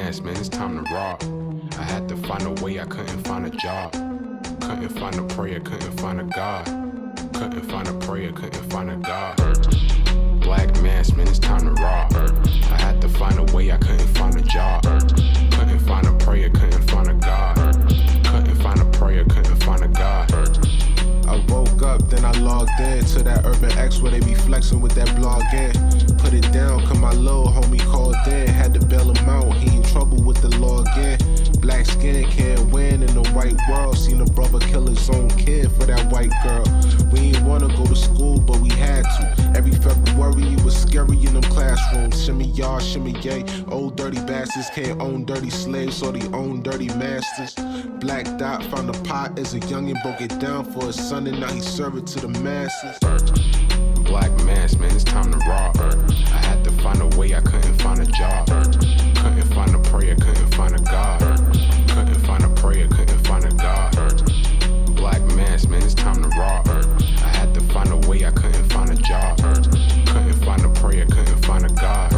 mask, man, it's time to rob. I had to find a way, I couldn't find a job. Couldn't find a prayer, couldn't find a God. Couldn't find a prayer, couldn't find a God. Black mask, man, it's time to rob. I had to find a way, I couldn't find a job. Couldn't find a prayer, couldn't find a God. Couldn't find a prayer, couldn't find a God. I woke up, then I logged in to that Urban X where they be flexing with that blog in. Put it down, cause my little homie called in. Had to bail him out, he in trouble with the law again. Black skin can't win in the white world. Seen a brother kill his own kid for that white girl. We ain't wanna go to school, but we had to. Every February it was scary in them classrooms. Shimmy y'all, shimmy yay. Old dirty bastards can't own dirty slaves, so they own dirty masters. Black Dot found a pot as a youngin', broke it down for his son, and now he serve it to the masses. Black mask, man, it's time to rob. I had to find a way, I couldn't find a job. Couldn't find a prayer, couldn't find a God. Couldn't find a prayer, couldn't find a God. Black mask, man, it's time to rob. I had to find a way, I couldn't find a job. Couldn't find a prayer, couldn't find a God.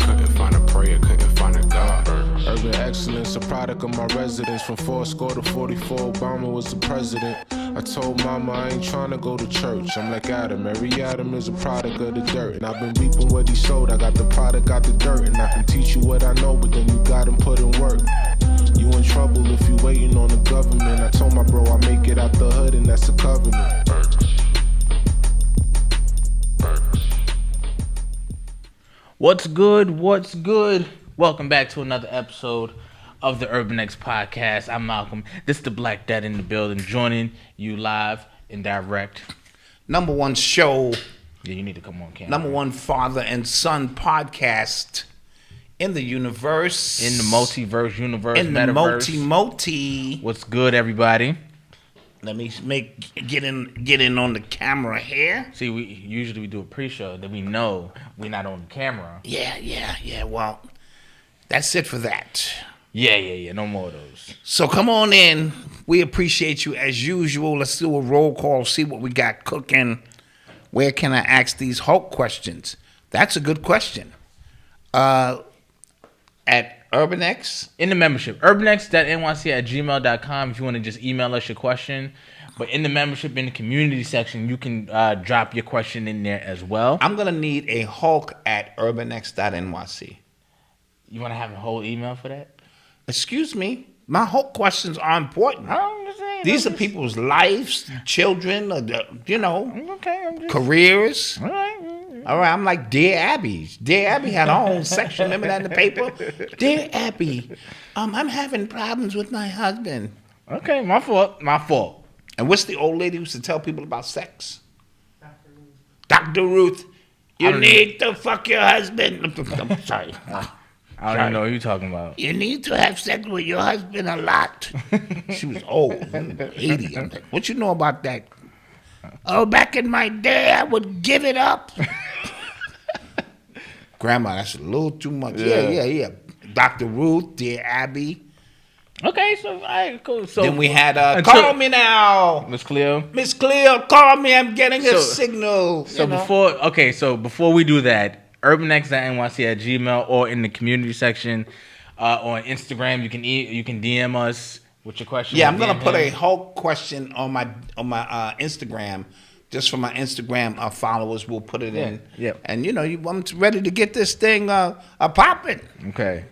Couldn't find a prayer, couldn't find a God. Urban excellence, a product of my residence. From 4 to 44, Obama was the president. I told mama I ain't trying to go to church. I'm like Adam, every Adam is a product of the dirt. And I've been reaping what he sowed. I got the product, got the dirt. And I can teach you what I know, but then you gotta put in work. You in trouble if you waiting on the government. I told my bro I make it out the hood, and that's a covenant. What's good? What's good? Welcome back to another episode of the Urban X Podcast. I'm Malcolm. This is the Black Dot in the building, joining you live and direct. Number one show. Yeah, you need to come on camera. Number one father and son podcast in the universe. In the multiverse universe, in the metaverse. multi. What's good, everybody? Let me get in on the camera here. See, we usually do a pre-show that we know we're not on camera. Yeah. Well, that's it for that. Yeah. No more of those. So come on in. We appreciate you as usual. Let's do a roll call, see what we got cooking. Where can I ask these Hulk questions? That's a good question. At UrbanX? In the membership, urbanx.nyc@gmail.com if you want to just email us your question. But in the membership, in the community section, you can drop your question in there as well. I'm going to need a Hulk at urbanx.nyc. You want to have a whole email for that? Excuse me? My Hulk questions are important. I'm just saying. These are people's lives, children, Okay, I'm just... careers. All right. All right, I'm like Dear Abby. Dear Abby had her own section. Remember that in the paper? Dear Abby, I'm having problems with my husband. Okay, my fault. And what's the old lady who used to tell people about sex? Dr. Ruth, you need to fuck your husband. I'm sorry. I don't even know what you're talking about. You need to have sex with your husband a lot. She was old, 80. I'm like, what you know about that? Oh, back in my day, I would give it up. Grandma, that's a little too much. Yeah. Dr. Ruth, Dear Abby. Okay, so all right, cool. So then we had call me now, Miss Cleo. Miss Cleo, call me. I'm getting a signal. So before we do that, urbanx.nyc@gmail or in the community section on Instagram, you can DM us with your question. Yeah, I'm gonna put a Hulk question on my Instagram. Just for my Instagram followers, we'll put it in. Yeah. And I'm ready to get this thing popping. Okay.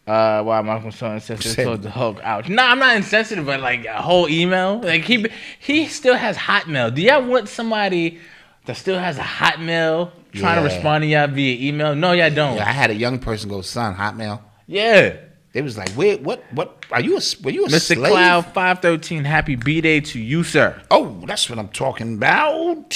Why am I so insensitive towards the Hulk? Ouch. No, I'm not insensitive, but like a whole email. Like he still has Hotmail. Do y'all want somebody that still has a Hotmail trying to respond to y'all via email? No, y'all don't. Yeah, I had a young person go, son, Hotmail. Yeah. They was like, wait, what? Were you a Mr. slave? Cloud 513, happy B-Day to you, sir. Oh, that's what I'm talking about.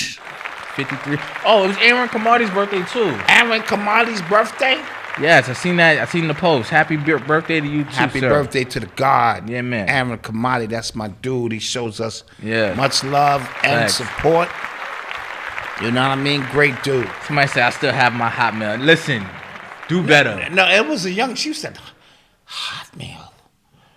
53. Oh, it was Aaron Kamadi's birthday too. Aaron Kamadi's birthday? Yes, I seen that. I seen the post. Happy birthday to you too, Happy sir. birthday to the God. Yeah, man. Aaron Kamadi, that's my dude. He shows us much love and Thanks. support. You know what I mean? Great dude. Somebody said I still have my Hotmail. Listen, do better. No, it was she said, Hotmail.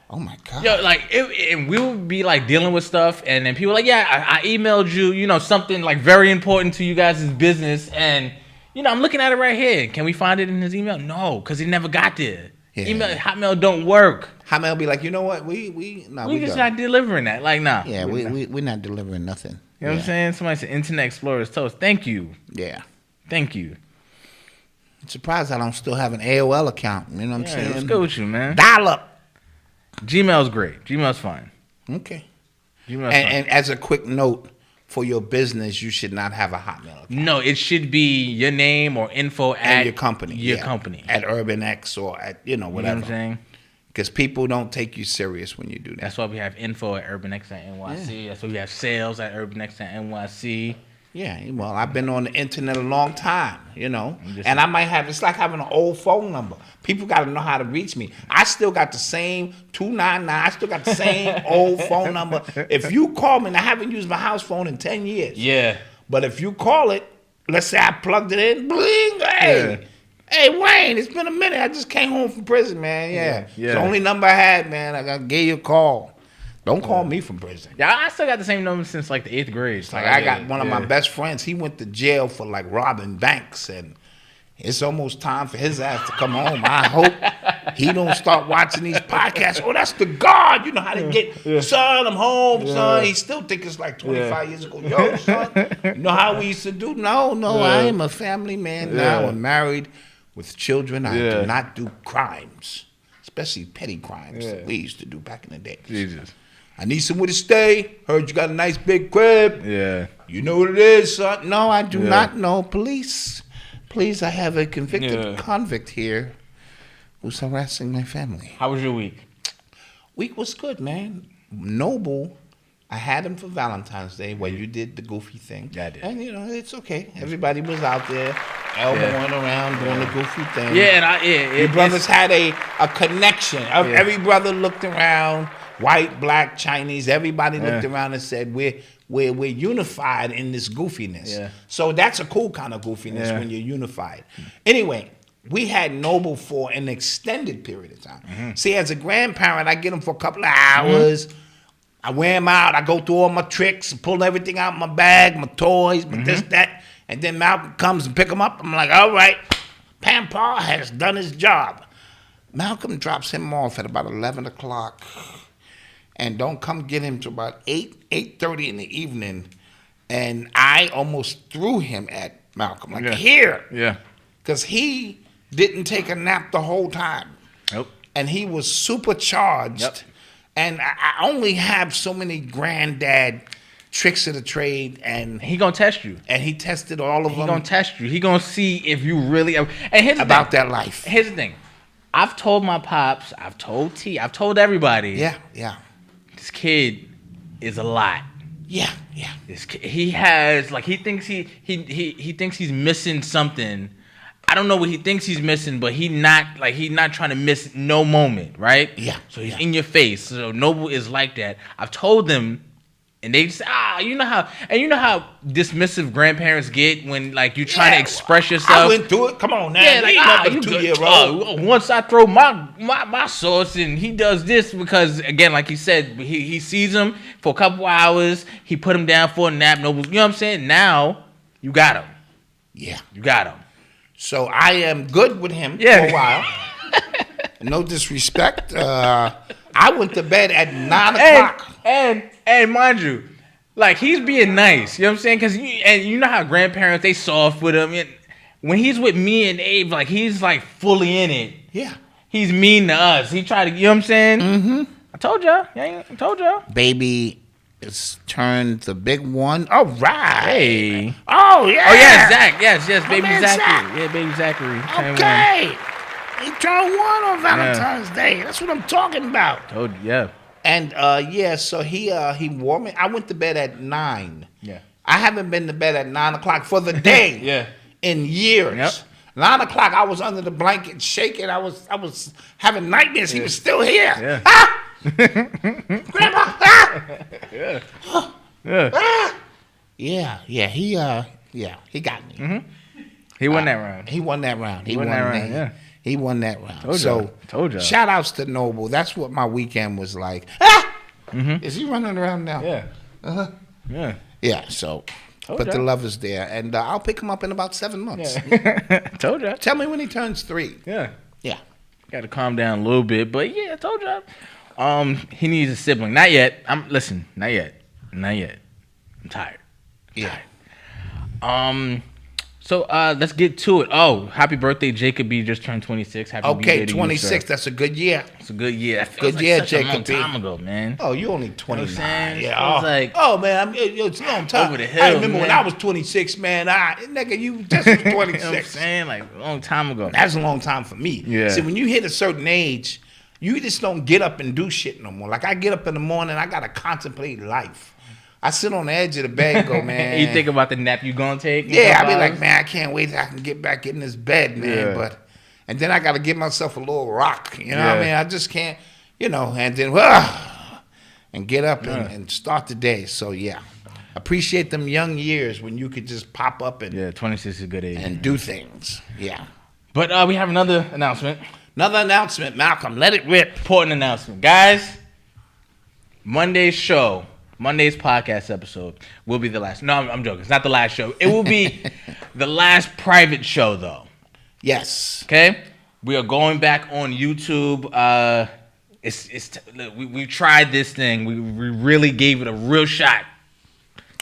Oh my God. Yo, like, and we would be like dealing with stuff, and then people were like, yeah, I emailed you, something like very important to you guys' business, and I'm looking at it right here. Can we find it in his email? No, because it never got there. Email, Hotmail don't work. Hotmail be like, you know what? We just not delivering that. Like, nah. Yeah, we're not delivering nothing. You know what I'm saying? Somebody said Internet Explorer is toast. Thank you. Yeah. Thank you. I'm surprised I don't still have an AOL account. You know what I'm saying? What's good with you, man? Dial up. Gmail's great. Gmail's fine. Okay. Gmail's fine. And as a quick note, for your business, you should not have a Hotmail account. No, it should be your name or info at your company. Your company. At Urban X or at, whatever. You know what I'm saying? Because people don't take you serious when you do that. That's why we have info at urbanx.nyc. That's why we have sales at urbanx.nyc. Yeah, well, I've been on the internet a long time, and I might have, it's like having an old phone number. People got to know how to reach me. I still got the same 299, I still got the same old phone number. If you call me, and I haven't used my house phone in 10 years. Yeah. But if you call it, let's say I plugged it in, bling, hey. Hey, Wayne, it's been a minute. I just came home from prison, man. Yeah. It's the only number I had, man. I gave you a call. Don't call me from prison. Yeah, I still got the same number since like the 8th grade. Like I got one of my best friends. He went to jail for like robbing banks, and it's almost time for his ass to come home. I hope he don't start watching these podcasts. Oh, that's the God. You know how they get, son, I'm home, son. He still think it's like 25 years ago. Yo, son, you know how we used to do? No, I am a family man now. I'm married with children. I do not do crimes, especially petty crimes that we used to do back in the day. Jesus. I need somewhere to stay. Heard you got a nice big crib. Yeah. You know what it is, son? No, I do not know. Police, please, I have a convicted convict here who's harassing my family. How was your week? Week was good, man. Noble. I had him for Valentine's Day where you did the goofy thing. Yeah, I did. And, it's okay. Everybody was out there elbowing around doing the goofy thing. Yeah, and your brothers had a connection. Every brother looked around. White, black, Chinese, everybody looked around and said, we're unified in this goofiness. Yeah. So that's a cool kind of goofiness when you're unified. Anyway, we had Noble for an extended period of time. Mm-hmm. See, as a grandparent, I get him for a couple of hours. Mm-hmm. I wear him out. I go through all my tricks, pull everything out of my bag, my toys, this, that. And then Malcolm comes and pick him up. I'm like, all right, Pampa has done his job. Malcolm drops him off at about 11 o'clock. And don't come get him till about 8:30 in the evening. And I almost threw him at Malcolm. Like, here. Yeah. Because he didn't take a nap the whole time. Nope. And he was supercharged. Yep. And I only have so many granddad tricks of the trade. And he going to test you. And he tested all of them. He going to test you. He going to see if you really... And here's the about thing. That life. Here's the thing. I've told my pops. I've told T. I've told everybody. Yeah. This kid is a lot. Yeah. This kid, he has he thinks he thinks he's missing something. I don't know what he thinks he's missing, but he's not trying to miss no moment, right? Yeah. So he's in your face. So Noble is like that. I've told them, and they just you know how dismissive grandparents get when like you trying to express yourself. I went through it. Come on now. Yeah, like you 2-year-old. Once I throw my sauce and he does this because again, like he said, he sees him for a couple hours. He put him down for a nap. Noble, you know what I'm saying? Now you got him. Yeah, you got him. So I am good with him for a while. No disrespect. I went to bed at 9 o'clock. And mind you, like he's being nice. You know what I'm saying? Because you know how grandparents, they soft with him. And when he's with me and Abe, like he's like fully in it. Yeah. He's mean to us. He tried to, you know what I'm saying? Mm-hmm. I told y'all. I told y'all. Baby is turned the big one. All right. Hey. Oh, yeah. Oh, yeah, Zach. Yes, baby Zachary. Yeah, baby Zachary. Okay. He turned 1 on Valentine's Day. That's what I'm talking about. Told you, yeah. And so he wore me. I went to bed at 9. Yeah. I haven't been to bed at 9 o'clock for the day. In years. Yep. 9 o'clock, I was under the blanket shaking. I was having nightmares. He was still here. Yeah. Ah! Grandpa! Ah! Yeah. Ah! Yeah. He got me. Mm-hmm. He won that round. He won that round. He won that round. Yeah. He won that round. Told you. Shout outs to Noble. That's what my weekend was like. Ah! Mm-hmm. Is he running around now? Yeah. Uh-huh. Yeah. Yeah, so. But the love is there. And I'll pick him up in about 7 months. Yeah. Told you. Tell me when he turns 3. Yeah. Yeah. Got to calm down a little bit. But yeah, I told you. He needs a sibling. Not yet. Not yet. I'm tired. Yeah. So let's get to it. Oh, happy birthday, Jacob B. Just turned 26. Happy birthday to you, 26. sir. That's a good year. It's a good year. That Good feels year, like such a long Jacob B. time ago, man. Oh, you only 29. You know what I'm saying? Yeah. Feels like man, it's a long time. over the hill, I remember when man. I was 26, man. Nigga, you just was 26. you know what I'm saying? Like a long time ago. That's a long time for me. Yeah. See, when you hit a certain age, you just don't get up and do shit no more. Like I get up in the morning, I gotta contemplate life. I sit on the edge of the bed and go, man. You think about the nap you gonna take? Yeah, I be like, man, I can't wait till I can get back in this bed, man. Yeah. And then I got to give myself a little rock. You know what Yeah. I mean? I just can't, and then, and get up and start the day. So, yeah. Appreciate them young years when you could just pop up and 26 is a good age. and do things. Yeah. But we have another announcement. Another announcement, Malcolm. Let it rip. Important announcement. Guys, Monday's podcast episode will be the last. No, I'm joking. It's not the last show. It will be the last private show, though. Yes. Okay? We are going back on YouTube. We tried this thing. We really gave it a real shot.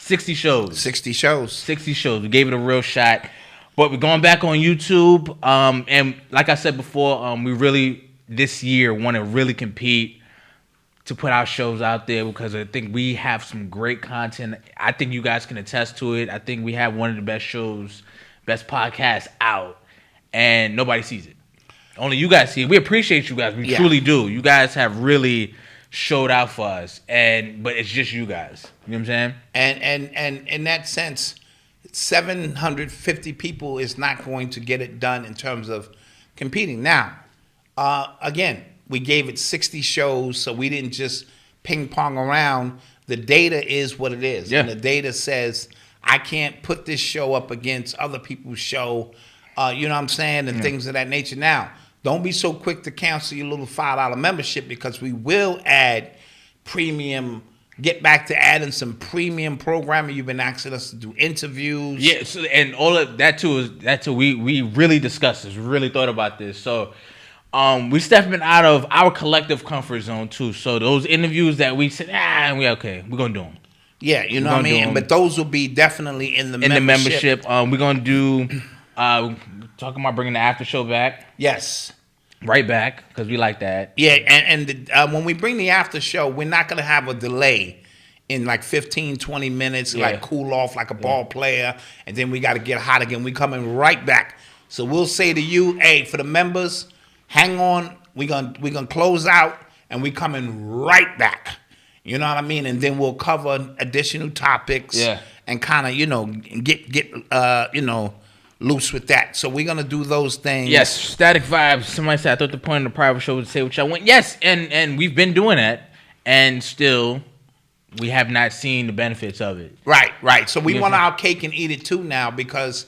60 shows. 60 shows. 60 shows. We gave it a real shot. But we're going back on YouTube. And like I said before, we really, this year, want to really compete to put our shows out there because I think we have some great content. I think you guys can attest to it. I think we have one of the best shows, best podcasts out, and nobody sees it. Only you guys see it. We appreciate you guys. We truly do. You guys have really showed out for us, but it's just you guys. You know what I'm saying? And in that sense, 750 people is not going to get it done in terms of competing. Now, again, we gave it 60 shows, so we didn't just ping pong around. The data is what it is. Yeah. And the data says, I can't put this show up against other people's show, you know what I'm saying, and things of that nature. Now, don't be so quick to cancel your little $5 membership because we will add premium, get back to adding some premium programming. You've been asking us to do interviews. Yeah, so, and all of that too. We really discussed this. We really thought about this. So we stepping out of our collective comfort zone too. So those interviews that we said, we're gonna do them. Yeah, you know what I mean. But those will be definitely in the membership. We're gonna do talking about bringing the after show back. Yes, right back because we like that. Yeah, and when we bring the after show, we're not gonna have a delay in like 15, 20 minutes, like cool off like a ball player, and then we got to get hot again. We coming right back. So we'll say to you, hey, for the members, hang on. We're gonna close out, and we coming right back. You know what I mean? And then we'll cover additional topics. Yeah. And kind of get loose with that. So we're gonna do those things. Yes, static vibes. Somebody said I thought the point of the private show was to say what y'all want. Yes, and we've been doing that, and still we have not seen the benefits of it. Right. So we want our cake and eat it too now, because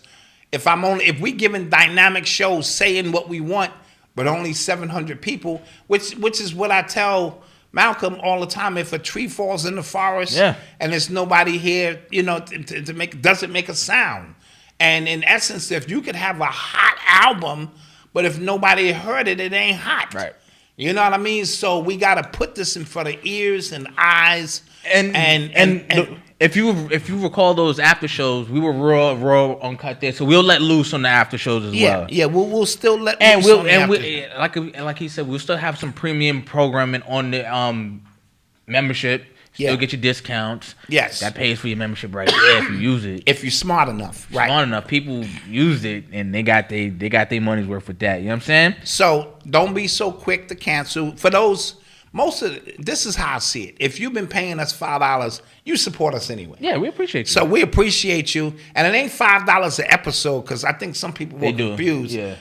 if we giving dynamic shows saying what we want, but only 700 people, which is what I tell Malcolm all the time. If a tree falls in the forest and there's nobody here, doesn't make a sound. And in essence, if you could have a hot album, but if nobody heard it, it ain't hot. Right. You know what I mean? So we got to put this in front of ears and eyes. And if you recall those after shows, we were raw uncut there. So we'll let loose on the after shows as well. Yeah, we'll still let loose like he said, we'll still have some premium programming on the membership. Still get your discounts. Yes. That pays for your membership right there if you use it. If you're smart enough. Right. Smart enough. People used it and they got their money's worth with that. You know what I'm saying? So don't be so quick to cancel. For those, this is how I see it. If you've been paying us $5, you support us anyway. Yeah, we appreciate you. So we appreciate you. And it ain't $5 an episode, because I think some people were confused. Yeah.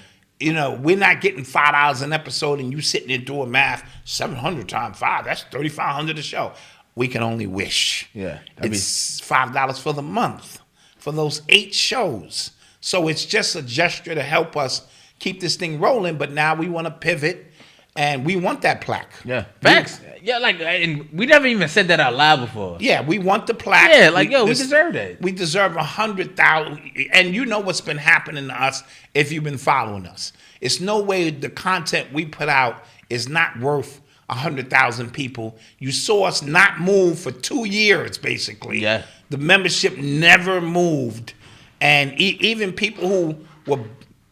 We're not getting $5 an episode and you sitting there doing math. 700 times 5, that's $3,500 a show. We can only wish. Yeah. It's $5 for the month for those 8 shows. So it's just a gesture to help us keep this thing rolling. But now we want to pivot And we want that plaque. Yeah. Facts. Yeah, like, and we never even said that out loud before. Yeah, we want the plaque. Yeah, like, we deserve that. We deserve 100,000. And you know what's been happening to us if you've been following us. It's no way the content we put out is not worth 100,000 people. You saw us not move for 2 years, basically. Yeah. The membership never moved. And even people who were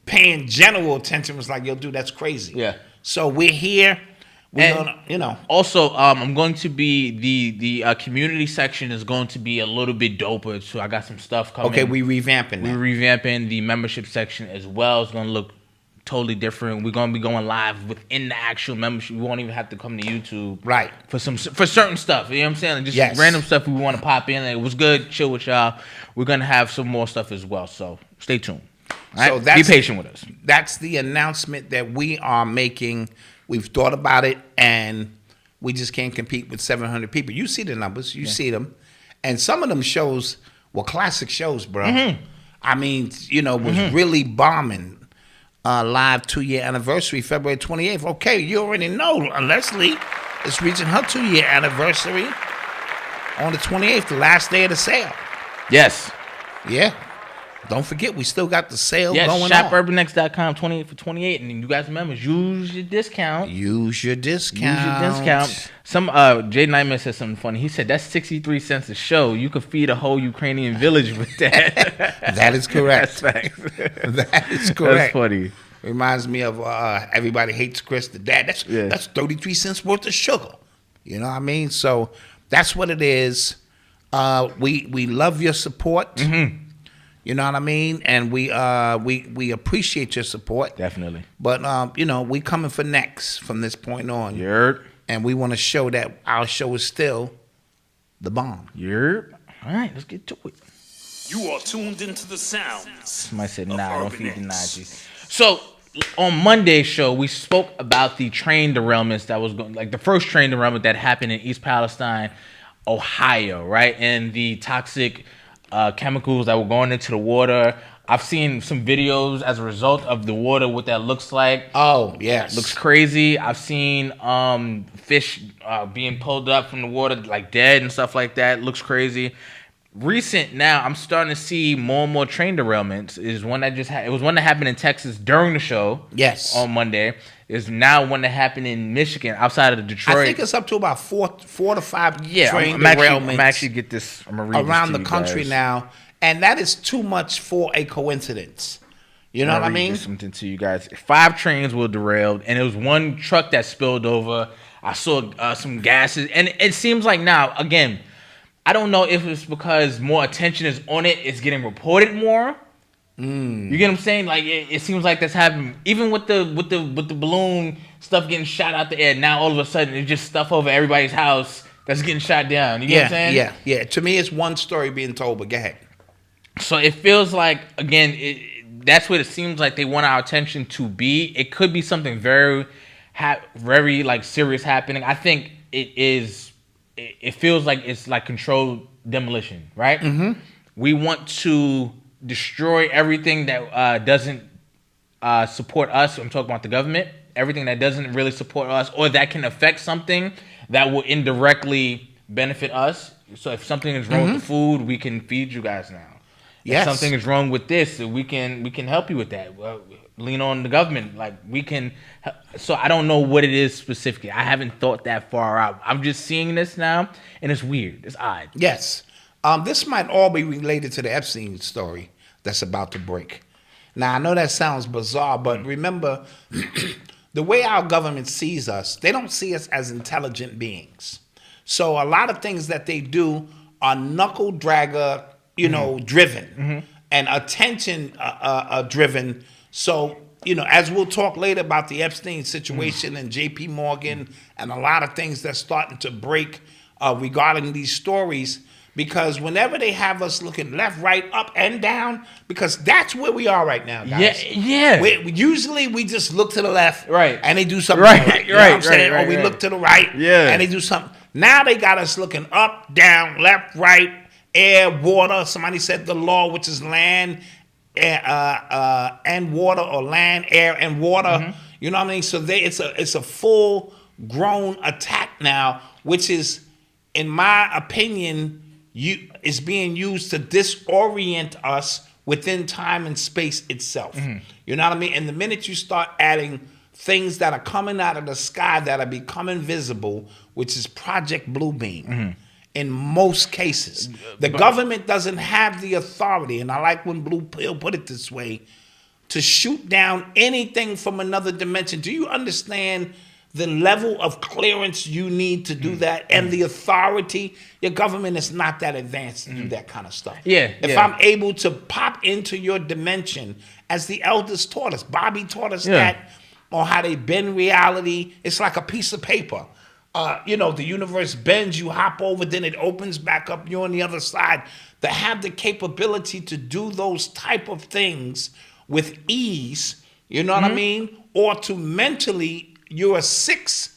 paying general attention was like, yo, dude, that's crazy. Yeah. So we're here. We're gonna, you know. Also, I'm going to be the community section is going to be a little bit doper. So I got some stuff coming. Okay, we revamping that. We're revamping the membership section as well. It's going to look totally different. We're going to be going live within the actual membership. We won't even have to come to YouTube. Right. For certain stuff. You know what I'm saying? Just random stuff we want to pop in. It was good. Chill with y'all. We're going to have some more stuff as well. So stay tuned. All right? So be patient with us. That's the announcement that we are making. We've thought about it, and we just can't compete with 700 people. You see the numbers. You see them. And some of them shows were classic shows, bro. Mm-hmm. I mean, you know, was really bombing. Live 2-year anniversary, February 28th. Okay, you already know. Leslie is reaching her 2-year anniversary on the 28th, the last day of the sale. Yes. Yeah. Don't forget, we still got the sale going on. ShopUrbanX.com, 28 for 28. And you guys remember, use your discount. Use your discount. Some Jay Nightmare said something funny. He said that's 63 cents a show. You could feed a whole Ukrainian village with that. That is correct. That's facts. That is correct. That's funny. Reminds me of Everybody Hates Chris the Dad. That's 33 cents worth of sugar. You know what I mean? So that's what it is. We love your support. Mm-hmm. You know what I mean? And we appreciate your support. Definitely. But, you know, we coming for next from this point on. Yerp. And we want to show that our show is still the bomb. Yerp. All right, let's get to it. You are tuned into the sounds. Somebody said, nah, don't feed the Nazis. So, on Monday's show, we spoke about the train derailments that was going, like the first train derailment that happened in East Palestine, Ohio, right? And the toxic chemicals that were going into the water. I've seen some videos as a result of the water, what that looks like. Oh, yes. Looks crazy. I've seen fish being pulled up from the water like dead and stuff like that. Looks crazy. Recent now, I'm starting to see more and more train derailments. Is one that it was one that happened in Texas during the show. Yes. On Monday. There's now one that happened in Michigan, outside of Detroit. I think it's up to about four to five train I'm derailments. actually get this. I'm gonna read around this the to country guys. now, and that is too much for a coincidence. You know what I mean? Something to you guys. 5 trains were derailed, and it was one truck that spilled over. I saw some gases, and it seems like now again. I don't know if it's because more attention is on it. It's getting reported more. You get what I'm saying? Like it seems like that's happening. Even with the balloon stuff getting shot out the air. Now all of a sudden it's just stuff over everybody's house that's getting shot down. You get what I'm saying? Yeah. To me, it's one story being told. But go ahead. So it feels like again, that's what it seems like they want our attention to be. It could be something very like serious happening. I think it is. It feels like it's like controlled demolition, right? Mm-hmm. We want to destroy everything that doesn't support us. I'm talking about the government. Everything that doesn't really support us or that can affect something that will indirectly benefit us. So if something is wrong with the food, we can feed you guys now. Yes. If something is wrong with this, we can help you with that. Lean on the government. Like we can. So I don't know what it is specifically. I haven't thought that far out. I'm just seeing this now, and it's weird. It's odd. Yes. This might all be related to the Epstein story that's about to break. Now, I know that sounds bizarre, but remember, the way our government sees us, they don't see us as intelligent beings. So a lot of things that they do are knuckle dragger, driven and attention driven. So, as we'll talk later about the Epstein situation and J.P. Morgan and a lot of things that's starting to break regarding these stories, because whenever they have us looking left, right, up, and down, because that's where we are right now, guys. Yeah. Usually we just look to the left, right, and they do something right. You know what I'm saying? Or we look to the right, and they do something. Now they got us looking up, down, left, right, air, water. Somebody said the law, which is land, and water, or land, air, and water. You know what I mean? So it's a full grown attack now, which is, in my opinion, is being used to disorient us within time and space itself. You know what I mean? And the minute you start adding things that are coming out of the sky that are becoming visible, which is Project Bluebeam, in most cases, the government doesn't have the authority, and I like when Blue Pill put it this way, to shoot down anything from another dimension. Do you understand the level of clearance you need to do that, and the authority? Your government is not that advanced to do that kind of stuff. If I'm able to pop into your dimension, as the elders taught us, Bobby taught us that, or how they bend reality. It's like a piece of paper. The universe bends, you hop over, then it opens back up, you're on the other side. To have the capability to do those type of things with ease, you know what I mean? Or to mentally, you're a six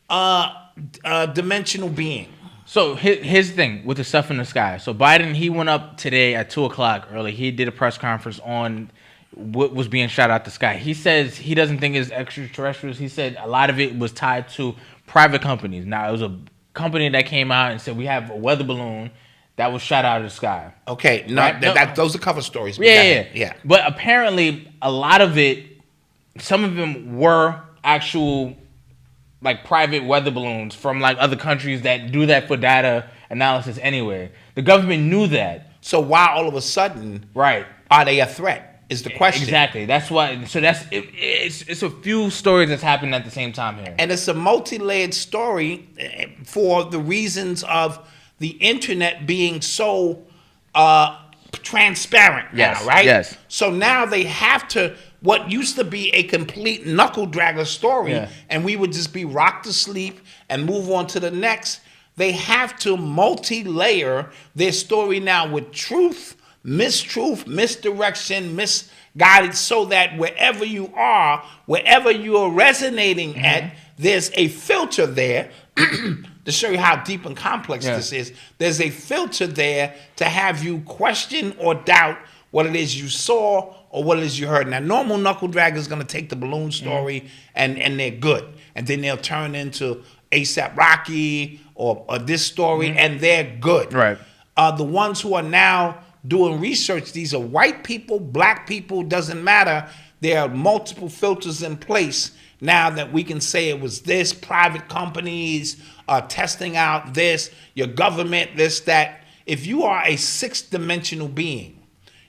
dimensional being. So here's the thing with the stuff in the sky. So Biden, he went up today at 2:00 early. He did a press conference on what was being shot out the sky. He says he doesn't think it's extraterrestrials. He said a lot of it was tied to private companies. Now, it was a company that came out and said, we have a weather balloon that was shot out of the sky. Okay, those are cover stories. Yeah. But apparently, a lot of it, some of them were actual, like, private weather balloons from, like, other countries that do that for data analysis anyway. The government knew that. So why all of a sudden are they a threat? Is the question. Exactly. That's why. So it's a few stories that's happening at the same time here. And it's a multi-layered story for the reasons of the internet being so transparent now, right? Yes. So now they have to, what used to be a complete knuckle dragger story, and we would just be rocked to sleep and move on to the next. They have to multi-layer their story now with truth, mistruth, misdirection, misguided, so that wherever you are, wherever you are resonating at, there's a filter there to show you how deep and complex this is. There's a filter there to have you question or doubt what it is you saw or what it is you heard. Now, normal knuckle dragger is going to take the balloon story and they're good. And then they'll turn into ASAP Rocky or this story, and they're good. Right. The ones who are now doing research, these are white people, black people, doesn't matter. There are multiple filters in place now that we can say it was this, private companies testing out this, your government, this, that. If you are a sixth-dimensional being,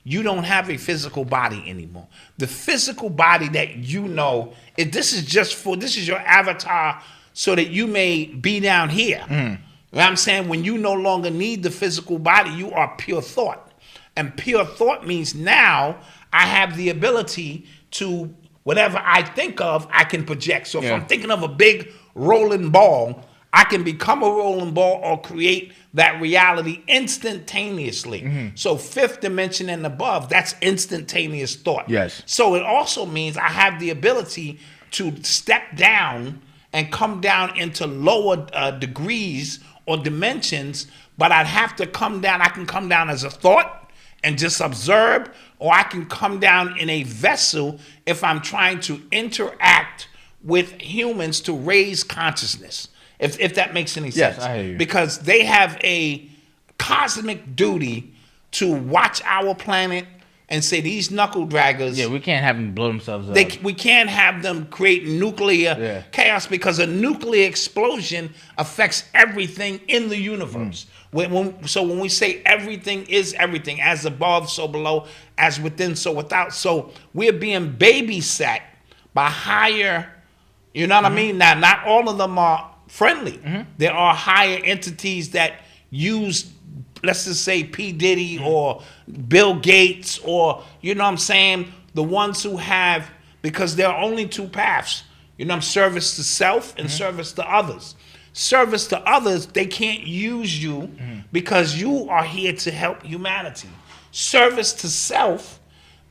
you don't have a physical body anymore. The physical body that you know, this is your avatar so that you may be down here. You know what I'm saying? When you no longer need the physical body, you are pure thought. And pure thought means now I have the ability to, whatever I think of, I can project. So if I'm thinking of a big rolling ball, I can become a rolling ball or create that reality instantaneously. So fifth dimension and above, that's instantaneous thought. Yes. So it also means I have the ability to step down and come down into lower degrees or dimensions, but I'd have to come down. I can come down as a thought and just observe, or I can come down in a vessel if I'm trying to interact with humans to raise consciousness, if that makes any sense. Yes, I hear you. Because they have a cosmic duty to watch our planet and say these knuckle draggers. Yeah, we can't have them blow themselves up. We can't have them create nuclear chaos, because a nuclear explosion affects everything in the universe. So when we say everything is everything, as above, so below, as within, so without. So we're being babysat by higher, you know what I mean? Now, not all of them are friendly. There are higher entities that use, let's just say, P. Diddy or Bill Gates, or, you know what I'm saying, the ones who have, because there are only two paths, you know, service to self and service to others. Service to others, they can't use you because you are here to help humanity. Service to self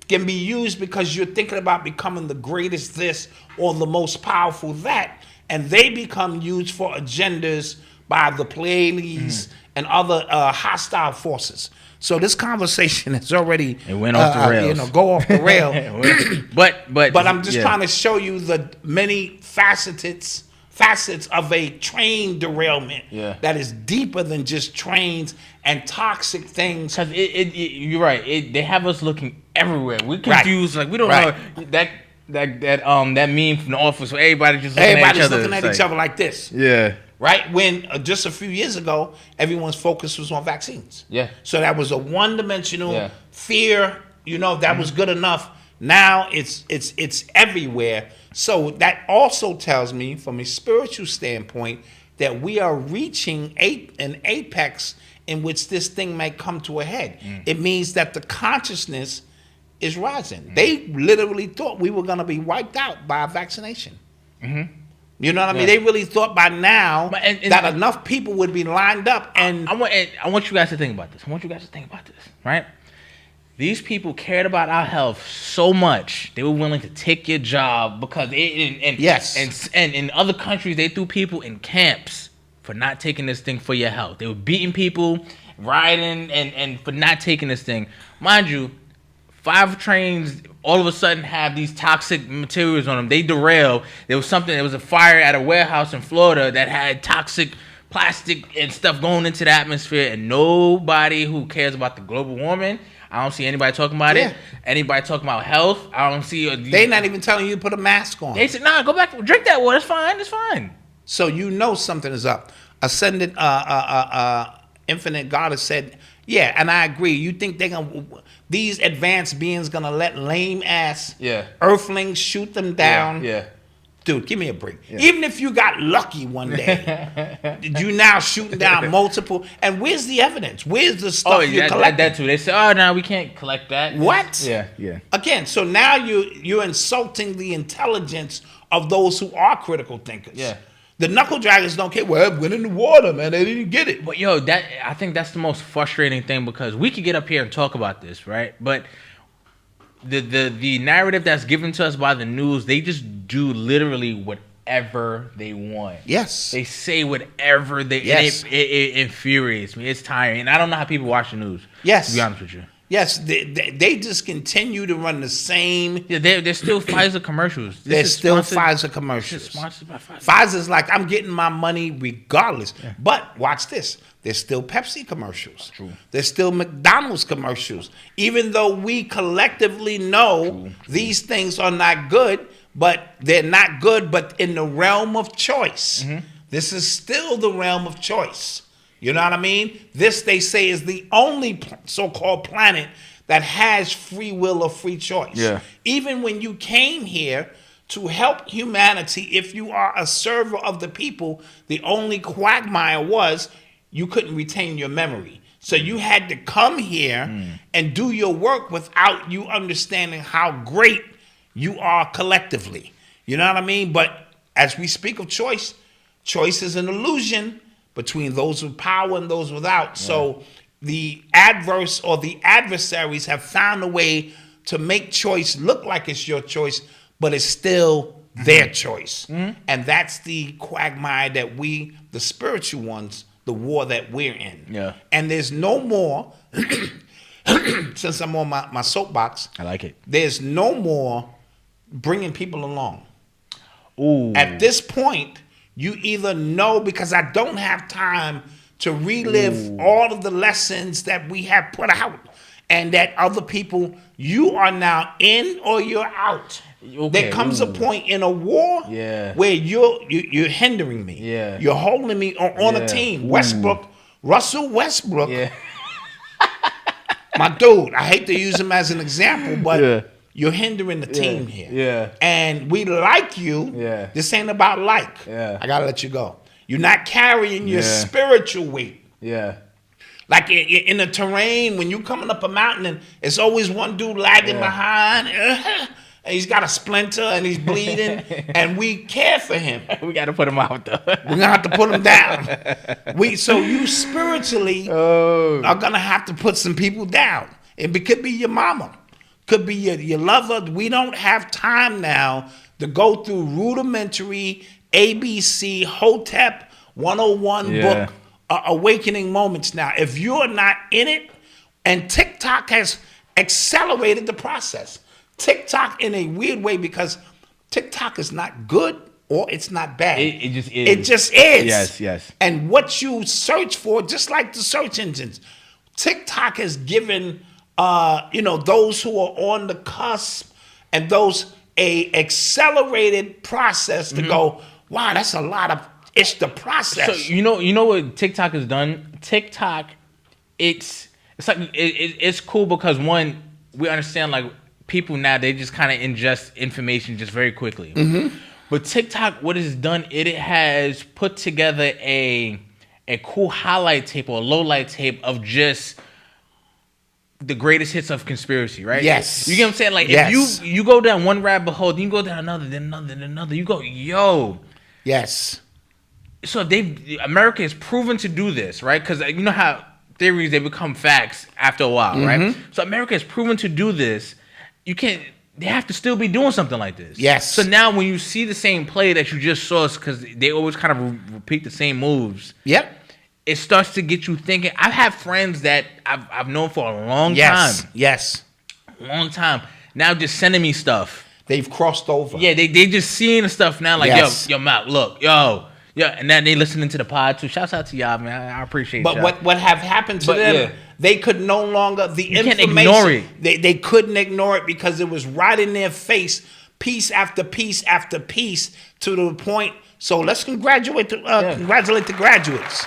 can be used because you're thinking about becoming the greatest this or the most powerful that, and they become used for agendas by the Pleiades and other hostile forces. So this conversation has already It went off the rails. Go off the rail. but I'm just trying to show you the many facets of a train derailment that is deeper than just trains and toxic things. Because you're right. They have us looking everywhere. We're confused. Like we don't know that meme from The Office where everybody's looking at each other like this. Yeah. Right? When just a few years ago, everyone's focus was on vaccines. Yeah. So that was a one-dimensional fear. That was good enough. Now it's everywhere. So that also tells me, from a spiritual standpoint, that we are reaching an apex in which this thing may come to a head. It means that the consciousness is rising. They literally thought we were going to be wiped out by a vaccination. You know what I mean? They really thought by now that enough people would be lined up. And I want you guys to think about this. Right? These people cared about our health so much they were willing to take your job because and in other countries they threw people in camps for not taking this thing for your health. They were beating people, rioting, and for not taking this thing. Mind you, 5 trains all of a sudden have these toxic materials on them. They derail. There was a fire at a warehouse in Florida that had toxic plastic and stuff going into the atmosphere, and nobody who cares about the global warming, I don't see anybody talking about it. Anybody talking about health, I don't see. They're not even telling you to put a mask on. They said, nah, go back, drink that water. It's fine. So something is up. Ascended infinite God has said, yeah, and I agree. You think these advanced beings gonna let lame ass earthlings shoot them down? Yeah. Dude, give me a break. Yeah. Even if you got lucky one day, you now shooting down multiple. And where's the evidence? Where's the stuff you collect? That too. They say, oh, no, we can't collect that. What? Yeah. Again, so now you're insulting the intelligence of those who are critical thinkers. Yeah. The knuckle draggers don't care. Well, it went in the water, man. They didn't get it. But I think that's the most frustrating thing, because we could get up here and talk about this, right? But the narrative that's given to us by the news, they just do literally whatever they want. Yes. They say whatever they. Yes. It infuriates me. It's tiring, and I don't know how people watch the news. Yes. To be honest with you. Yes, they just continue to run the same. Yeah, they're still Pfizer commercials. They're still Pfizer commercials. Sponsored by Pfizer. Pfizer's like, I'm getting my money regardless. Yeah. But watch this. There's still Pepsi commercials. True. There's still McDonald's commercials. Even though we collectively know these things are not good, but they're not good, but in the realm of choice. This is still the realm of choice. You know what I mean? This, they say, is the only so-called planet that has free will or free choice. Yeah. Even when you came here to help humanity, if you are a server of the people, the only quagmire was you couldn't retain your memory. So you had to come here and do your work without you understanding how great you are collectively. You know what I mean? But as we speak of choice, choice is an illusion between those with power and those without. Yeah. So the adverse or the adversaries have found a way to make choice look like it's your choice, but it's still their choice. And that's the quagmire that we, the spiritual ones, the war that we're in. Yeah. And there's no more, since I'm on my soapbox. I like it. There's no more bringing people along. Ooh. At this point, you either know, because I don't have time to relive all of the lessons that we have put out and that other people, you are now in or you're out. Okay. There comes a point in a war where you're hindering me. Yeah. You're holding me on a team. Russell Westbrook. Yeah. My dude, I hate to use him as an example, but you're hindering the team here. Yeah. And we like you. Yeah. This ain't about like. Yeah. I got to let you go. You're not carrying your spiritual weight. Yeah. Like in the terrain, when you coming up a mountain and it's always one dude lagging behind. And he's got a splinter and he's bleeding. And we care for him. We got to put him out, though. We're going to have to put him down. So you spiritually are going to have to put some people down. It could be your mama. Could be your lover. We don't have time now to go through rudimentary ABC, Hotep, 101 Yeah. book, Awakening Moments. Now, if you're not in it, and TikTok has accelerated the process. TikTok in a weird way, because TikTok is not good or it's not bad. It just is. It just is. Yes, yes. And what you search for, just like the search engines, TikTok has given those who are on the cusp and those a accelerated process to go, wow, that's a lot of, it's the process. So you know what TikTok has done? TikTok, it's like it's cool because one, we understand like people now, they just kind of ingest information just very quickly. But TikTok, what it's done, it has put together a cool highlight tape or a low light tape of just the greatest hits of conspiracy, right? Yes. You get what I'm saying? Like Yes. if you go down one rabbit hole, then you go down another, then another, then another. You go, yo. Yes. So America has proven to do this, right? Because you know how theories, they become facts after a while, right? So America has proven to do this. They have to still be doing something like this. Yes. So now when you see the same play that you just saw, because they always kind of repeat the same moves. Yep. It starts to get you thinking. I've had friends that I've known for a long Yes. time. Yes. Long time. Now just sending me stuff. They've crossed over. Yeah, they just seeing the stuff now. Like, Yes. yo, Matt, look, yo. Yeah, and then they listening to the pod too. Shouts out to y'all, man. I appreciate But y'all. what have happened to them, yeah. they could no longer, can't information, ignore it. They couldn't ignore it because it was right in their face, piece after piece after piece, to the point. So let's congratulate the graduates.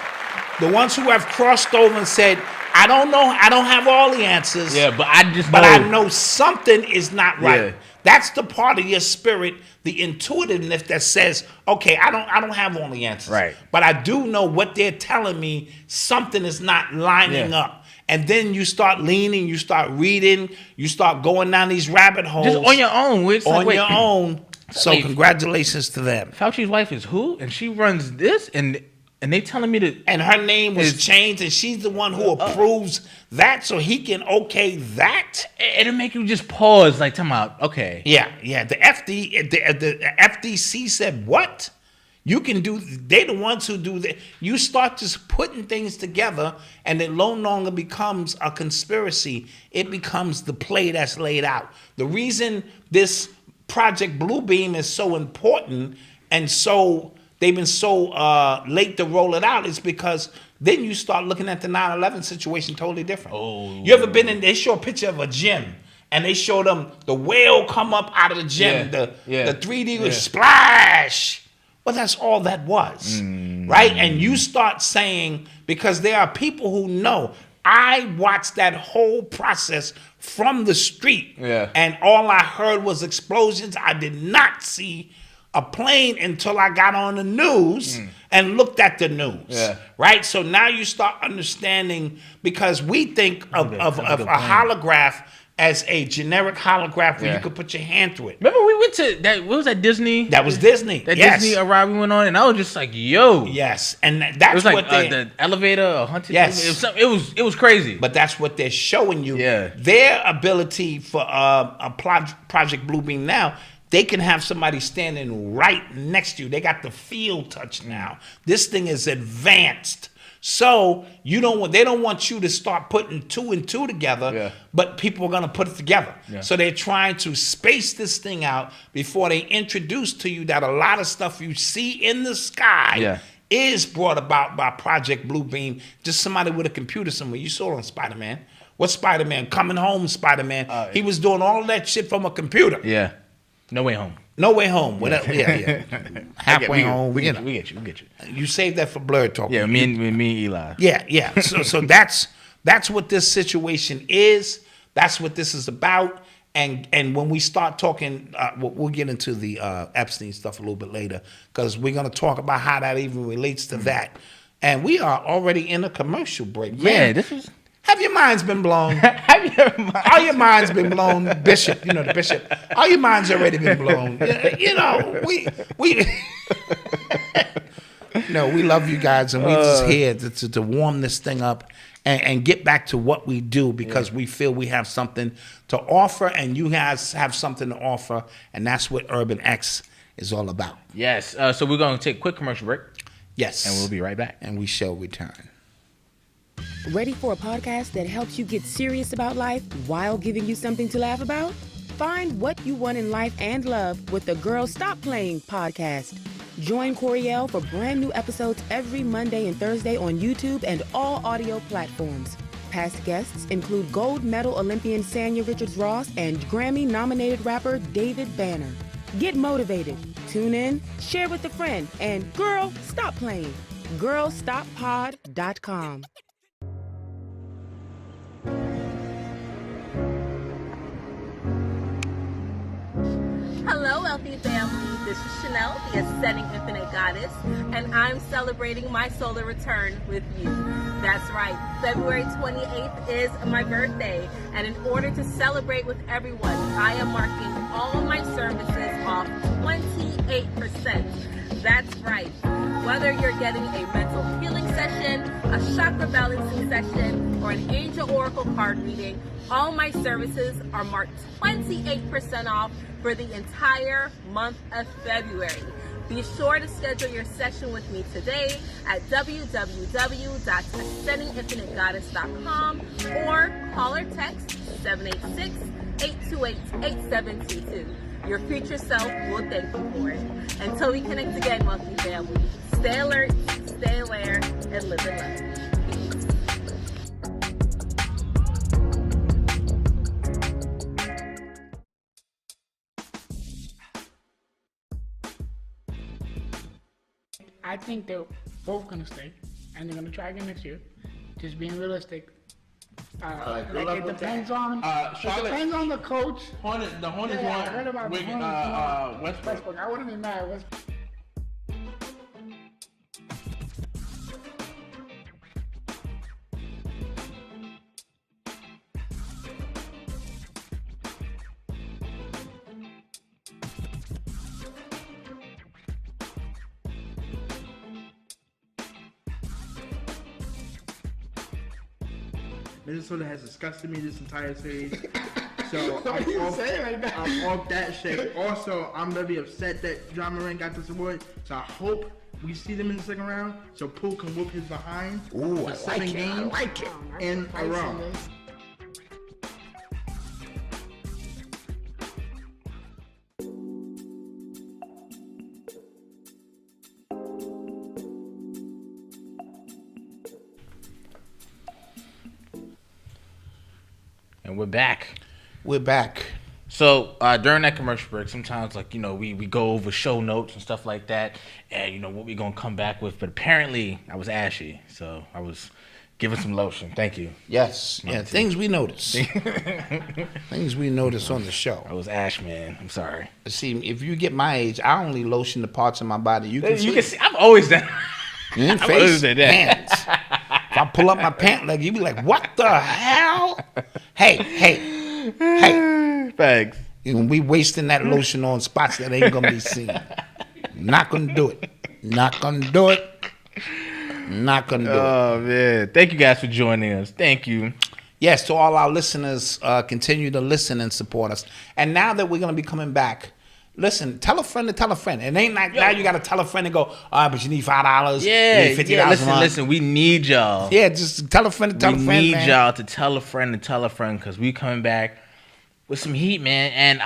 The ones who have crossed over and said, I don't know, I don't have all the answers. Yeah, but I just But I know something is not right. Yeah. That's the part of your spirit, the intuitiveness that says, okay, I don't have all the answers. Right. But I do know what they're telling me, something is not lining up. And then you start leaning, you start reading, you start going down these rabbit holes. just on your own. It's like, wait, your own. So like, congratulations to them. Fauci's wife is who? And she runs this? And they telling me to... And her name was changed, and she's the one who approves that, so he can okay that. It'll make you just pause, like, time out. Okay. Yeah. The FDC said what? You can do. They're the ones who do that. You start just putting things together, and it no longer becomes a conspiracy. It becomes the play that's laid out. The reason this Project Bluebeam is so important and so they've been so late to roll it out is because then you start looking at the 9/11 situation totally different. Oh, you ever been in? They show a picture of a gym, and they show them the whale come up out of the gym. The 3D was splash. Well, that's all that was, right? And you start saying, because there are people who know. I watched that whole process from the street, and all I heard was explosions. I did not see a plane until I got on the news and looked at the news, right? So now you start understanding, because we think of a holograph as a generic holograph where you could put your hand through it. Remember we went to that? What was that, Disney? That was Disney. That Disney ride we went on, and I was just like, "Yo." Yes, and that's it was like what they. The elevator or haunted. Yes, it was crazy. But that's what they're showing you. Yeah. Their ability for a Project Bluebeam now. They can have somebody standing right next to you. They got the field touch now. This thing is advanced. So they don't want you to start putting 2 and 2 together, but people are gonna put it together. So they're trying to space this thing out before they introduce to you that a lot of stuff you see in the sky is brought about by Project Bluebeam. Just somebody with a computer somewhere. You saw it on Spider-Man. What's Spider-Man? Coming Home Spider-Man. He was doing all of that shit from a computer. Yeah. No Way Home. No Way Home. Yeah. Halfway home. We get you. You saved that for Blur Talk. Yeah, me and Eli. Yeah. So that's what this situation is. That's what this is about. And when we start talking, we'll get into the Epstein stuff a little bit later, because we're going to talk about how that even relates to that. And we are already in a commercial break. Man, Yeah, this was... Have your minds been blown? All your minds been blown, Bishop? You know the Bishop. All your minds already been blown. You know, we no, we love you guys, and we just here to warm this thing up and get back to what we do, because we feel we have something to offer, and you guys have something to offer, and that's what Urban X is all about. Yes. So we're going to take a quick commercial break. Yes. And we'll be right back. And we shall return. Ready for a podcast that helps you get serious about life while giving you something to laugh about? Find what you want in life and love with the Girl Stop Playing podcast. Join Coriel for brand new episodes every Monday and Thursday on YouTube and all audio platforms. Past guests include gold medal Olympian Sanya Richards-Ross and Grammy-nominated rapper David Banner. Get motivated, tune in, share with a friend, and girl, stop playing. GirlStopPod.com. Hello, Wealthy family. This is Chanel, the Ascending Infinite Goddess, and I'm celebrating my solar return with you. That's right. February 28th is my birthday, and in order to celebrate with everyone, I am marking all my services off 28%. That's right. Whether you're getting a mental healing session, a chakra balancing session, or an angel oracle card reading, all my services are marked 28% off for the entire month of February. Be sure to schedule your session with me today at www.ascendinginfinitegoddess.com or call or text 786-828-8722. Your future self will thank you for it. Until we connect again, wealthy family, stay alert, stay aware, and live in love. I think they're both going to stay, and they're going to try again next year. Just being realistic. It depends on the coach. The Hornets I heard about the Hornets. Westbrook. I wouldn't be mad at Westbrook. Minnesota has disgusted me this entire series. So I'm off that shit. Also, I'm really upset that John Moran got this award. So I hope we see them in the second round so Poole can whoop his behind for 7 games in a row. And we're back. We're back. So during that commercial break, sometimes we go over show notes and stuff like that, and what we're gonna come back with. But apparently, I was ashy, so I was giving some lotion. Thank you. Yes, things we notice. Things we notice on the show. I was ash, man. I'm sorry. See, if you get my age, I only lotion the parts of my body you can see. I've always done. In face, hands. If I pull up my pant leg, you be like, "What the hell?" Hey. Thanks. We wasting that lotion on spots that ain't gonna be seen. Not gonna do it. Oh man! Thank you guys for joining us. Thank you. Yes, to all our listeners, continue to listen and support us. And now that we're gonna be coming back. Listen, tell a friend to tell a friend. It ain't like now you got to tell a friend and go, all right, but you need $5. Yeah, you need $50 listen, we need y'all. Yeah, just tell a friend to tell a friend, We need y'all to tell a friend to tell a friend because we coming back with some heat, man. And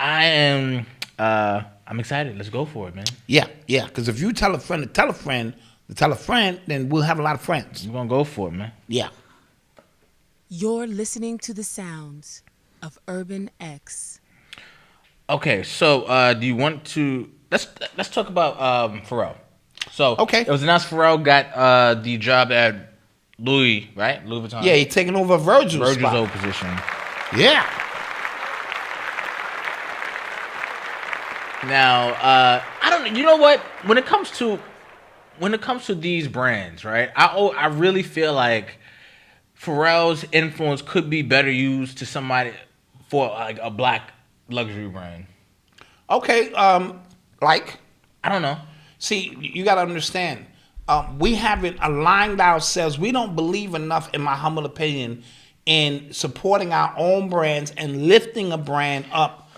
I'm excited. Let's go for it, man. Yeah, because if you tell a friend to tell a friend to tell a friend, then we'll have a lot of friends. We're going to go for it, man. Yeah. You're listening to the sounds of Urban X. Okay, so do you want to let's talk about Pharrell. So okay, it was announced Pharrell got the job at Louis Vuitton. Yeah, he's taking over Virgil's old position. Yeah. Now I don't. You know what? When it comes to these brands, right? I really feel like Pharrell's influence could be better used to somebody for like a black luxury brand. Okay, like? I don't know. See, you got to understand, we haven't aligned ourselves. We don't believe enough, in my humble opinion, in supporting our own brands and lifting a brand up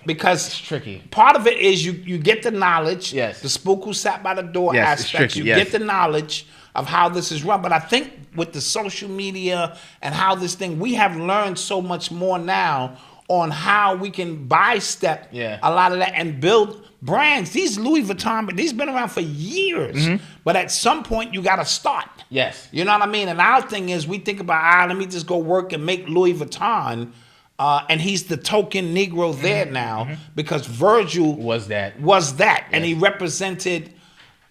because it's tricky. Part of it is you get the knowledge. Yes. The spook who sat by the door Yes, it's aspect. tricky, You yes. get the knowledge of how this is run. But I think with the social media and how this thing, we have learned so much more now on how we can bystep a lot of that and build brands. These Louis Vuitton, but these been around for years. But at some point, you got to start. Yes. You know what I mean? And our thing is, we think about, let me just go work and make Louis Vuitton. And he's the token Negro there now because Virgil was that. And he represented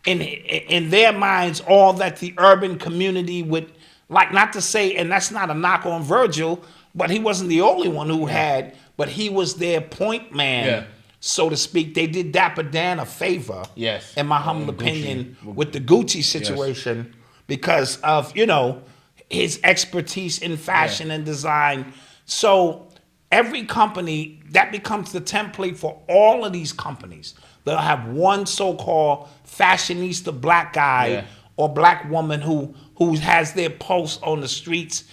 in their minds all that the urban community would like. Not to say, and that's not a knock on Virgil, but he wasn't the only one who had, but he was their point man, so to speak. They did Dapper Dan a favor, in my humble opinion, with the Gucci situation because of, his expertise in fashion and design. So every company, that becomes the template for all of these companies. They'll have one so-called fashionista black guy or black woman who has their pulse on the streets,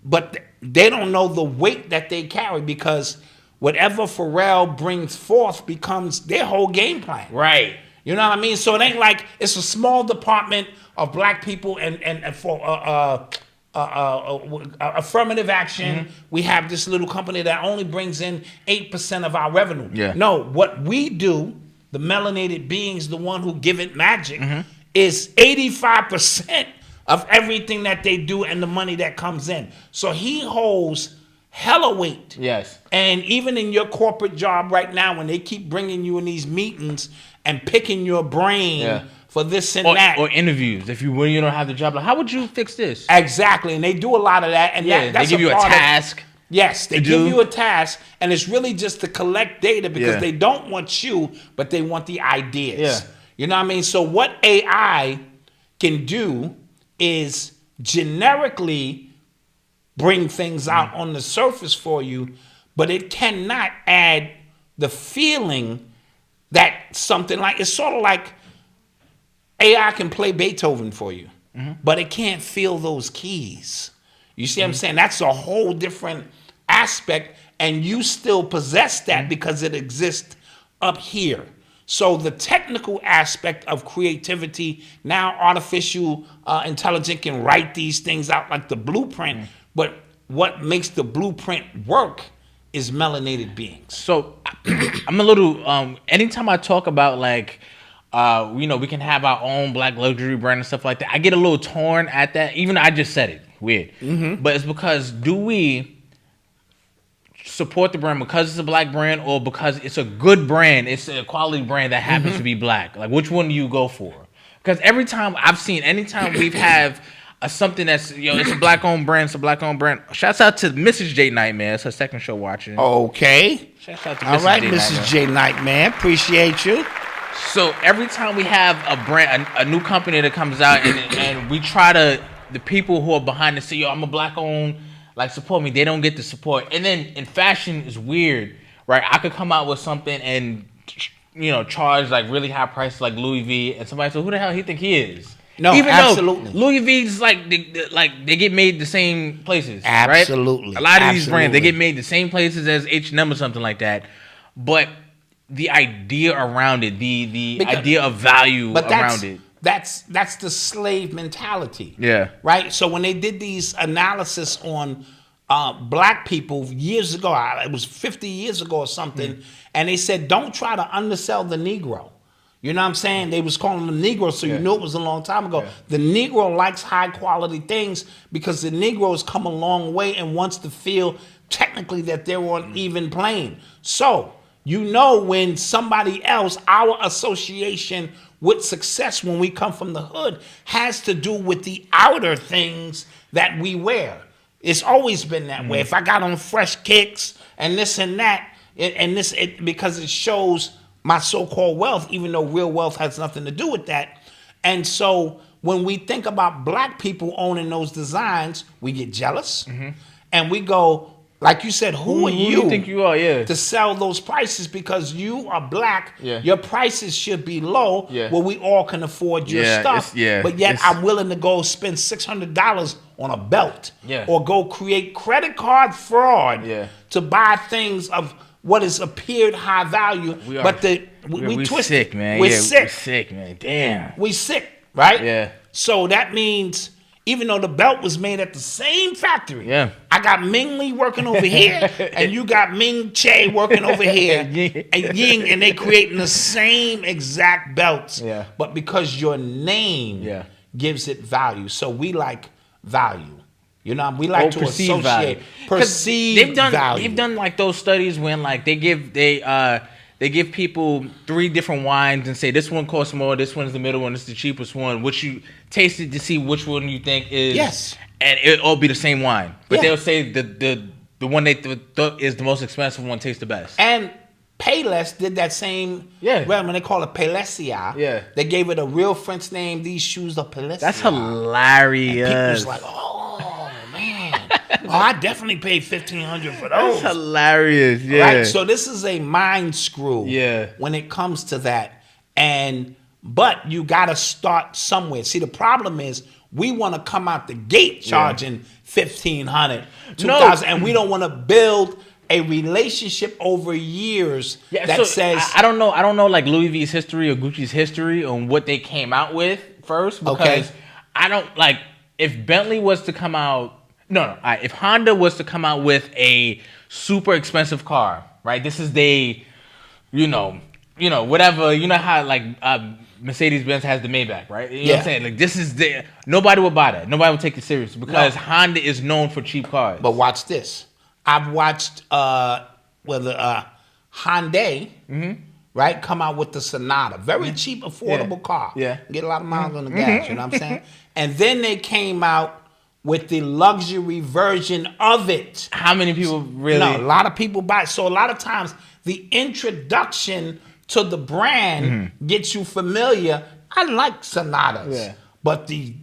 but they don't know the weight that they carry because whatever Pharrell brings forth becomes their whole game plan. Right. You know what I mean? So it ain't like it's a small department of black people and for affirmative action, we have this little company that only brings in 8% of our revenue. No, what we do, the melanated beings, the one who give it magic, is 85% of everything that they do and the money that comes in. So he holds hella weight. Yes. And even in your corporate job right now, when they keep bringing you in these meetings and picking your brain for this and that. Or interviews. When you don't have the job, like, how would you fix this? Exactly. And they do a lot of that. And that's they give you a task. Yes, they give you a task. And it's really just to collect data because they don't want you, but they want the ideas. Yeah. You know what I mean? So what AI can do is generically bring things out on the surface for you, but it cannot add the feeling that something like, it's sort of like AI can play Beethoven for you, but it can't feel those keys. You see what I'm saying? That's a whole different aspect, and you still possess that because it exists up here. So the technical aspect of creativity, now artificial intelligence can write these things out like the blueprint, but what makes the blueprint work is melanated beings. So I'm a little, anytime I talk about like, we can have our own black luxury brand and stuff like that, I get a little torn at that. Even though I just said it, weird. But it's because, do we support the brand because it's a black brand or because it's a good brand, it's a quality brand that happens to be black? Like, which one do you go for? Because every time I've seen, anytime we've have something that's, it's a black-owned brand, it's a black-owned brand. Shouts out to Mrs. J Nightmare. It's her second show watching. Okay. Shouts out to All right, Mrs. J Nightmare. Appreciate you. So every time we have a brand, a new company that comes out, and we try to, the people who are behind the scene, I'm a black-owned, like, support me. They don't get the support. And then in fashion, it's weird, right? I could come out with something and, charge like really high prices like Louis V, and somebody says, who the hell he think he is? No, even absolutely. Though Louis V's like they get made the same places, absolutely. Right? A lot of these brands, they get made the same places as H&M or something like that. But the idea around it, the idea of value around it. That's the slave mentality. Yeah. Right? So when they did these analysis on black people years ago, it was 50 years ago or something, and they said, don't try to undersell the Negro. You know what I'm saying? They was calling them Negro, so you knew it was a long time ago. Yeah. The Negro likes high quality things because the Negroes come a long way and wants to feel technically that they're on even plane. So, when somebody else, our association with success when we come from the hood has to do with the outer things that we wear. It's always been that way. If I got on fresh kicks and this and that, because it shows my so-called wealth, even though real wealth has nothing to do with that. And so when we think about black people owning those designs, we get jealous and we go, like you said, who are you, you think you are, to sell those prices because you are black? Yeah. Your prices should be low where we all can afford your stuff. But yet I'm willing to go spend $600 on a belt or go create credit card fraud to buy things of what is appeared high value, but we twist sick, man. We're sick. We're sick, man. Damn. We sick, right? Yeah. So that means even though the belt was made at the same factory, I got Ming Lee working over here, and you got Ming Che working over here, and Ying, and they creating the same exact belts. Yeah. But because your name gives it value, so we like value. You know, we like to associate perceived value. They've done like those studies when like they give people 3 different wines and say this one costs more, this one's the middle one, this is the cheapest one. Which you taste it to see which one you think is, and it'll all be the same wine. But they'll say the one they thought is the most expensive one tastes the best. And Payless did that same. Well, when they call it Palesia, they gave it a real French name. These shoes are Palesia. That's hilarious. And people's like, oh man, I definitely paid $1,500 for those. That's hilarious. Yeah. Right. So this is a mind screw. Yeah. When it comes to that, but you got to start somewhere. See, the problem is we want to come out the gate charging $1,500, $2,000, and we don't want to build a relationship over years that says I don't know like Louis V's history or Gucci's history on what they came out with first, because I don't like if Bentley was to come out if Honda was to come out with a super expensive car, right? This is whatever, you know how like Mercedes-Benz has the Maybach, right? You know what I'm saying? Like this is nobody would buy that. Nobody would take it serious because Honda is known for cheap cars. But watch this. I've watched Hyundai, right, come out with the Sonata. Very cheap, affordable car. Yeah. Get a lot of miles on the gas, you know what I'm saying? And then they came out with the luxury version of it. How many people really? No, a lot of people buy it. So a lot of times the introduction to the brand gets you familiar. I like Sonatas. But the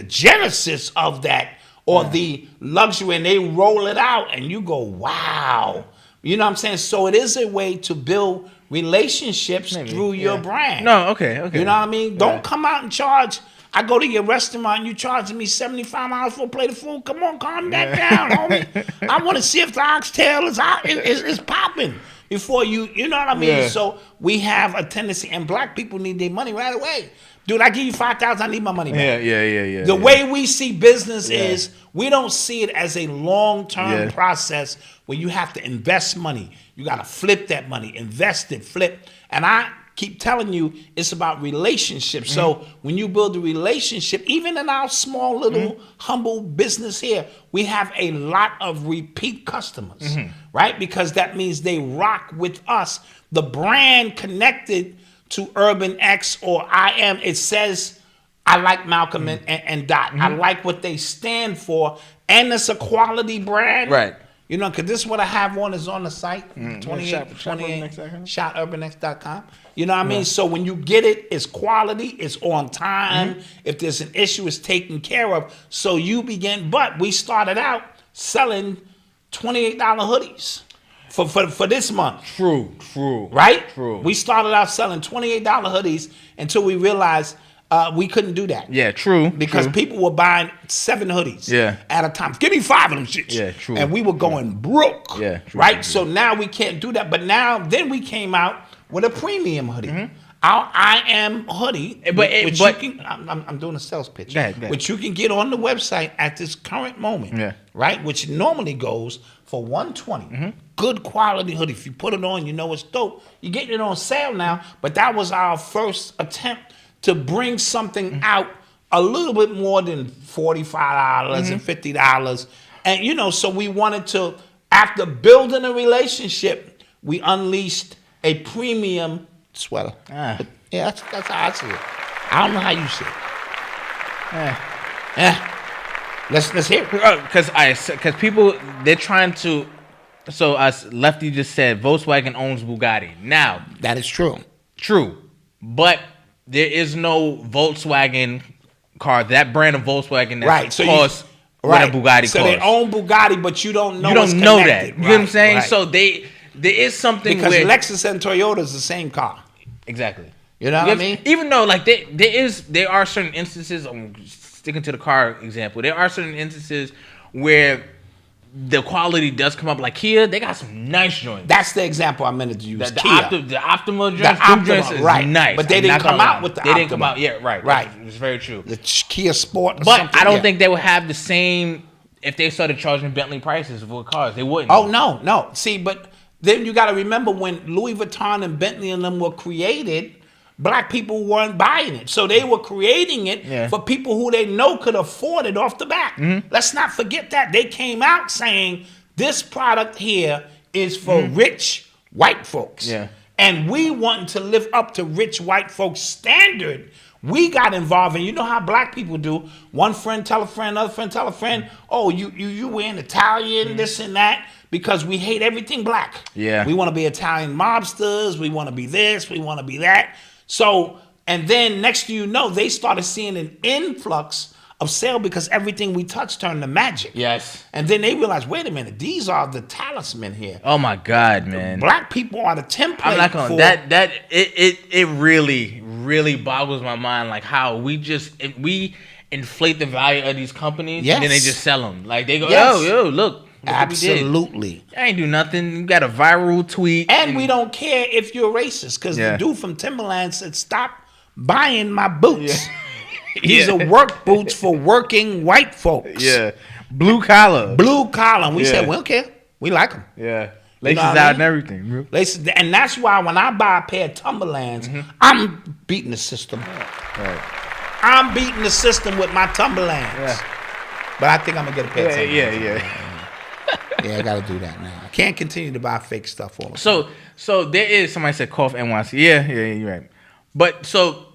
genesis of that, or the luxury, and they roll it out and you go, wow. You know what I'm saying? So it is a way to build relationships through your brand. No, okay. You know what I mean? Don't come out and charge. I go to your restaurant and you charging me $75 for a plate of food. Come on, calm that down, homie. I want to see if the oxtail is popping before you know what I mean? Yeah. So we have a tendency, and black people need their money right away. Dude, I give you $5,000, I need my money back. Yeah. The way we see business is we don't see it as a long-term process where you have to invest money. You got to flip that money, invest it, flip. And I keep telling you, it's about relationships. So when you build a relationship, even in our small little humble business here, we have a lot of repeat customers, right? Because that means they rock with us. The brand connected to Urban X or I Am, it says, I like Malcolm and Dot. I like what they stand for. And it's a quality brand. Right. You know, because this is what I have is on the site, 28, sh00ter.com. You know what I mean? So when you get it, it's quality, it's on time. If there's an issue, it's taken care of. So you begin, but we started out selling $28 hoodies for this month. True. Right? True. We started out selling $28 hoodies until we realized we couldn't do that. Yeah, true. Because people were buying 7 hoodies at a time. Give me 5 of them shits. Yeah, true. And we were going broke. Yeah, true. Right? So now we can't do that. But then we came out with a premium hoodie. Our I Am hoodie. I'm doing a sales pitch. Go ahead. Which you can get on the website at this current moment. Right? Which normally goes for $120. Good quality hoodie. If you put it on, you know it's dope. You're getting it on sale now. But that was our first attempt to bring something out a little bit more than $45 and $50. And, so we wanted to, after building a relationship, we unleashed a premium sweater. Yeah, that's how I see it. I don't know how you see it. Let's hear it. Because people, they're trying to, so us Lefty just said Volkswagen owns Bugatti. Now. That is true. True. But there is no Volkswagen car, that brand of Volkswagen that costs what a Bugatti costs. So they own Bugatti, but you don't know that. You know what I'm saying? So there is something because Lexus and Toyota is the same car. Exactly. You know what I mean? Even though like there are certain instances, I'm sticking to the car example, there are certain instances where the quality does come up. Like Kia, they got some nice joints. That's the example I meant to use. The Kia. the Optima joints, The Optima, joints is right. nice. But they I'm didn't not come gonna out lie. with the They didn't come Optima. out. Yeah, right. Right. It's very true. The Kia Sport or But something. I don't yeah. think they would have the same if they started charging Bentley prices for cars. They wouldn't. Oh, no. See, but then you got to remember when Louis Vuitton and Bentley and them were created, black people weren't buying it. So they were creating it for people who they know could afford it off the bat. Let's not forget that. They came out saying this product here is for rich white folks. Yeah. And we wanting to live up to rich white folks' standard. We got involved, and you know how black people do. One friend tell a friend, another friend tell a friend, oh, you wearing Italian, this and that, because we hate everything black. Yeah. We want to be Italian mobsters. We want to be this. We want to be that. So, and then next thing you know, they started seeing an influx of sale because everything we touched turned to magic. Yes. And then they realized, wait a minute, these are the talisman here. Oh my God, man. Black people are the template. I'm not gonna for it really boggles my mind, like how we inflate the value of these companies and then they just sell them. Like they go, yo, look. Absolutely. I ain't do nothing. You got a viral tweet. And we don't care if you're racist, because the dude from Timberland said, stop buying my boots. These are work boots for working white folks. Yeah. Blue collar. Blue collar. And we said, we don't care. We like them. Yeah. You Laces know what out I and mean? everything, bro. Laces, and that's why when I buy a pair of Timberlands, I'm beating the system. Right. I'm beating the system with my Timberlands. Yeah. But I think I'm going to get a pair of Timberlands. Yeah. I got to do that now. I can't continue to buy fake stuff all the time. So there is, somebody said cough NYC. Yeah, you're right. But so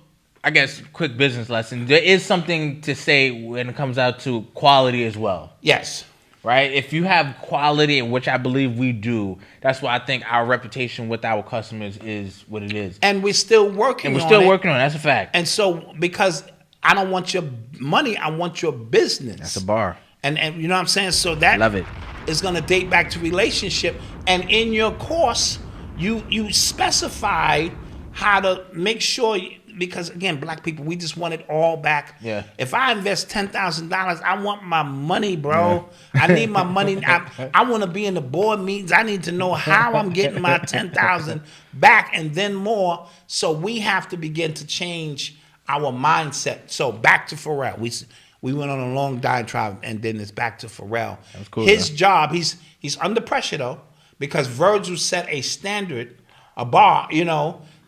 I guess quick business lesson. There is something to say when it comes out to quality as well. Yes. Right? If you have quality, which I believe we do, that's why I think our reputation with our customers is what it is. And we're still working on it. That's a fact. And so, because I don't want your money, I want your business. That's a bar. And you know what I'm saying? So that Love it. is going to date back to relationship. And in your course, you specify how to make sure, because again, black people, we just want it all back. Yeah. If I invest $10,000, I want my money, bro. Yeah. I need my money. I want to be in the board meetings. I need to know how I'm getting my $10,000 back and then more. So we have to begin to change our mindset. So back to Pharrell. We went on a long diatribe, and then it's back to Pharrell. That's cool. His job, he's under pressure though, because Virgil set a standard, a bar,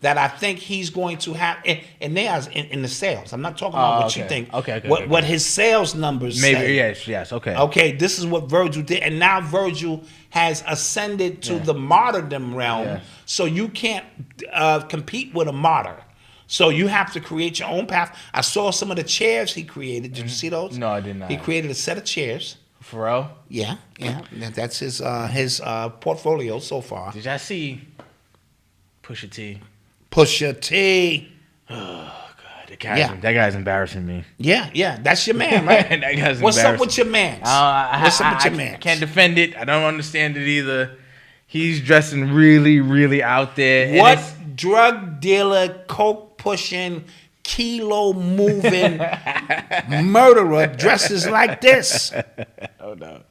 that I think he's going to have, and there's in the sales. I'm not talking about what you think. Okay. What his sales numbers say. Yes. Okay. Okay, this is what Virgil did, and now Virgil has ascended to the martyrdom realm. Yeah. So you can't compete with a martyr. So you have to create your own path. I saw some of the chairs he created. Did you see those? No, I did not. He created a set of chairs. Pharrell? Yeah. That's his portfolio so far. Did y'all see Pusha T? Pusha T. Oh God, that guy's embarrassing me. Yeah, that's your man, right? That guy's What's embarrassing. up with your man? What's up with your man? I can't defend it. I don't understand it either. He's dressing really, really out there. What drug dealer, coke pushing, kilo moving murderer dresses like this? Oh no!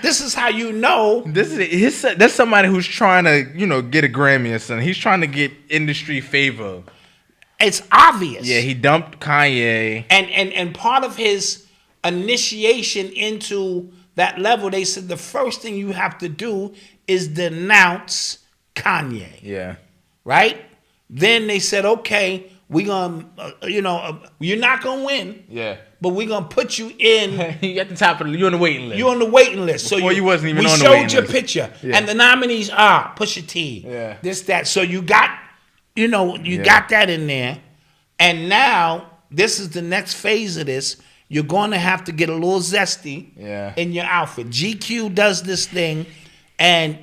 This is how you know. That's somebody who's trying to, get a Grammy or something. He's trying to get industry favor. It's obvious. Yeah, he dumped Kanye. And part of his initiation into that level, they said the first thing you have to do is denounce Kanye. Yeah. Right? Then they said, okay, we're going to, you're not going to win. Yeah. But we're going to put you in. You're at the top of you're on the waiting list. You're on the waiting list. Before you wasn't even on the waiting list. We showed your picture. Yeah. And the nominees are Pusha T. Yeah. This, that. So you got, got that in there. And now, this is the next phase of this. You're going to have to get a little zesty in your outfit. GQ does this thing. And,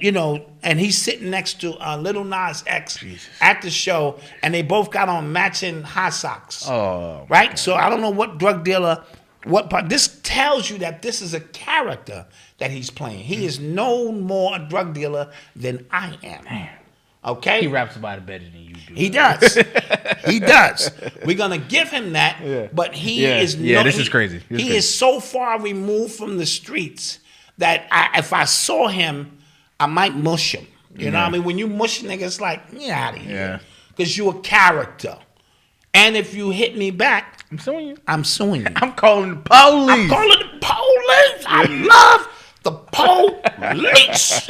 and he's sitting next to Lil Nas X at the show, and they both got on matching high socks. Oh, right? So I don't know what drug dealer, what part. This tells you that this is a character that he's playing. He is no more a drug dealer than I am. Man. Okay? He raps about it better than you do. He does. He does. We're going to give him that, but he is this is crazy. He is so far removed from the streets that if I saw him, I might mush him. You know what I mean? When you mush niggas, like, get out of here. Because you a character. And if you hit me back, I'm suing you. I'm suing you. I'm calling the police. I'm calling the police. I love the police.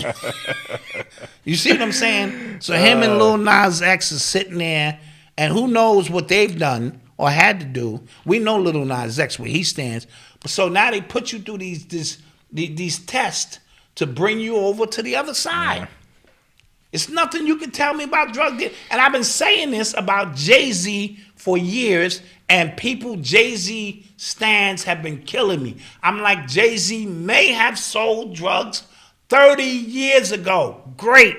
You see what I'm saying? So him and Lil Nas X is sitting there, and who knows what they've done or had to do. We know Lil Nas X, where he stands. So now they put you through these tests to bring you over to the other side. It's nothing you can tell me about drug dealing. And I've been saying this about Jay-Z for years, and people, Jay-Z stans have been killing me. I'm like, Jay-Z may have sold drugs 30 years ago. Great.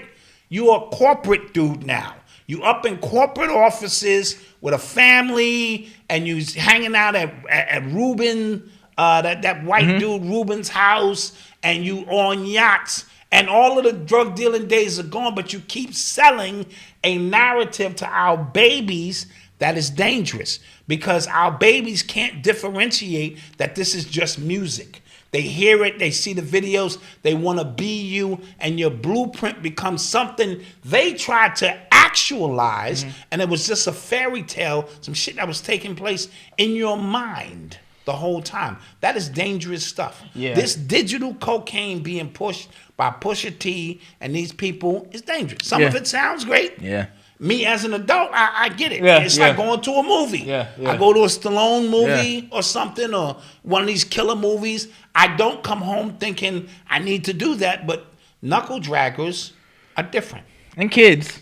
You're a corporate dude now. You up in corporate offices with a family, and you hanging out at Ruben, that white dude Ruben's house, and you on yachts. And all of the drug dealing days are gone, but you keep selling a narrative to our babies that is dangerous, because our babies can't differentiate that this is just music. They hear it, they see the videos, they want to be you, and your blueprint becomes something they tried to actualize, and it was just a fairy tale, some shit that was taking place in your mind the whole time. That is dangerous stuff. Yeah. This digital cocaine being pushed by Pusha T and these people is dangerous. Some of it sounds great. Yeah. Me as an adult, I get it. Yeah, It's like going to a movie. I go to a Stallone movie or something, or one of these killer movies. I don't come home thinking I need to do that, but knuckle draggers are different. And kids.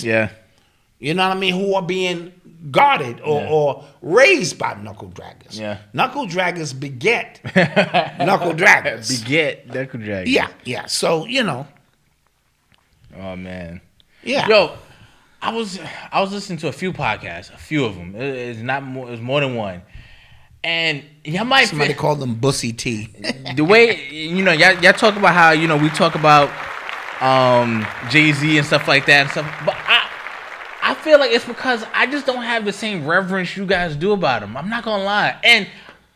Yeah. You know what I mean? Who are being guarded or raised by knuckle draggers. Yeah. Knuckle draggers beget knuckle draggers. Beget knuckle draggers. Yeah. So, you know. Oh, man. Yeah. Yo, I was listening to a few podcasts, a few of them. It's more than one. And y'all might somebody called them Bussy T. The way, y'all talk about how, we talk about Jay-Z and stuff like that and stuff, but I feel like it's because I just don't have the same reverence you guys do about him. I'm not gonna lie, and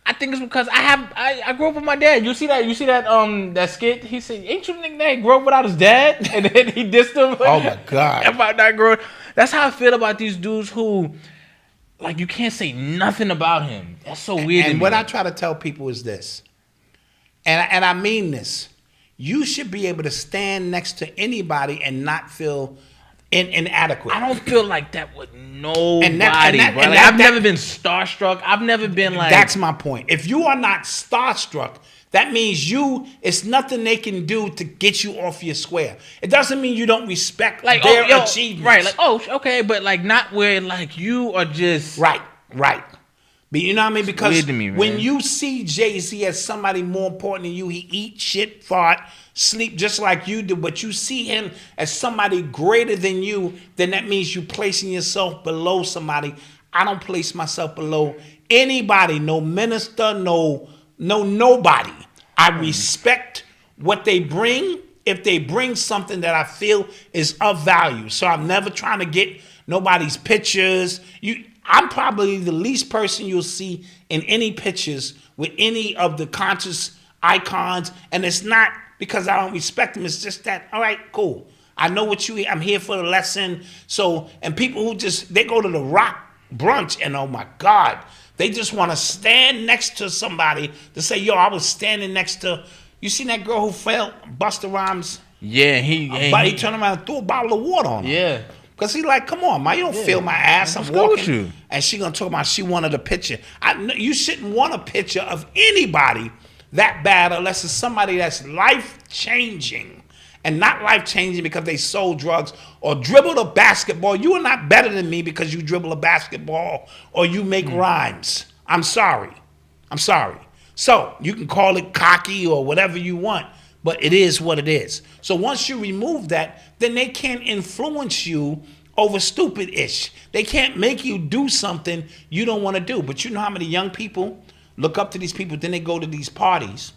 I think it's because I grew up with my dad. You see that skit? He said, "Ain't you think that he grew up without his dad?" And then he dissed him. Oh my god! About not growing. That's how I feel about these dudes who, like, you can't say nothing about him. That's so weird. And what I try to tell people is this, and I mean this: you should be able to stand next to anybody and not feel inadequate. I don't feel like that with nobody. I've never been starstruck. I've never been like. That's my point. If you are not starstruck, that means it's nothing they can do to get you off your square. It doesn't mean you don't respect their achievements. Right, like, okay, but like not where like you are just right. But you know what I mean? Because weird to me, when you see Jay-Z as somebody more important than you, he eat, shit, fart, sleep just like you do, but you see him as somebody greater than you, then that means you placing yourself below somebody. I don't place myself below anybody, no minister, no nobody. I respect what they bring if they bring something that I feel is of value. So I'm never trying to get nobody's pictures. I'm probably the least person you'll see in any pictures with any of the conscious icons. And it's not because I don't respect them. It's just that, all right, cool. I know what I'm here for the lesson. So, and people who they go to the rock brunch and oh my God, they just want to stand next to somebody to say, yo, I was standing next to, you seen that girl who fell, Busta Rhymes? Yeah, he turned around and threw a bottle of water on her. Yeah. Because he like, come on, man, you don't feel my ass. I'm walking. With you. And she going to talk about she wanted a picture. You shouldn't want a picture of anybody that bad unless it's somebody that's life-changing. And not life-changing because they sold drugs or dribbled a basketball. You are not better than me because you dribble a basketball or you make rhymes. I'm sorry. So you can call it cocky or whatever you want, but it is what it is. So once you remove that, then they can't influence you over stupid-ish. They can't make you do something you don't want to do. But you know how many young people look up to these people, then they go to these parties,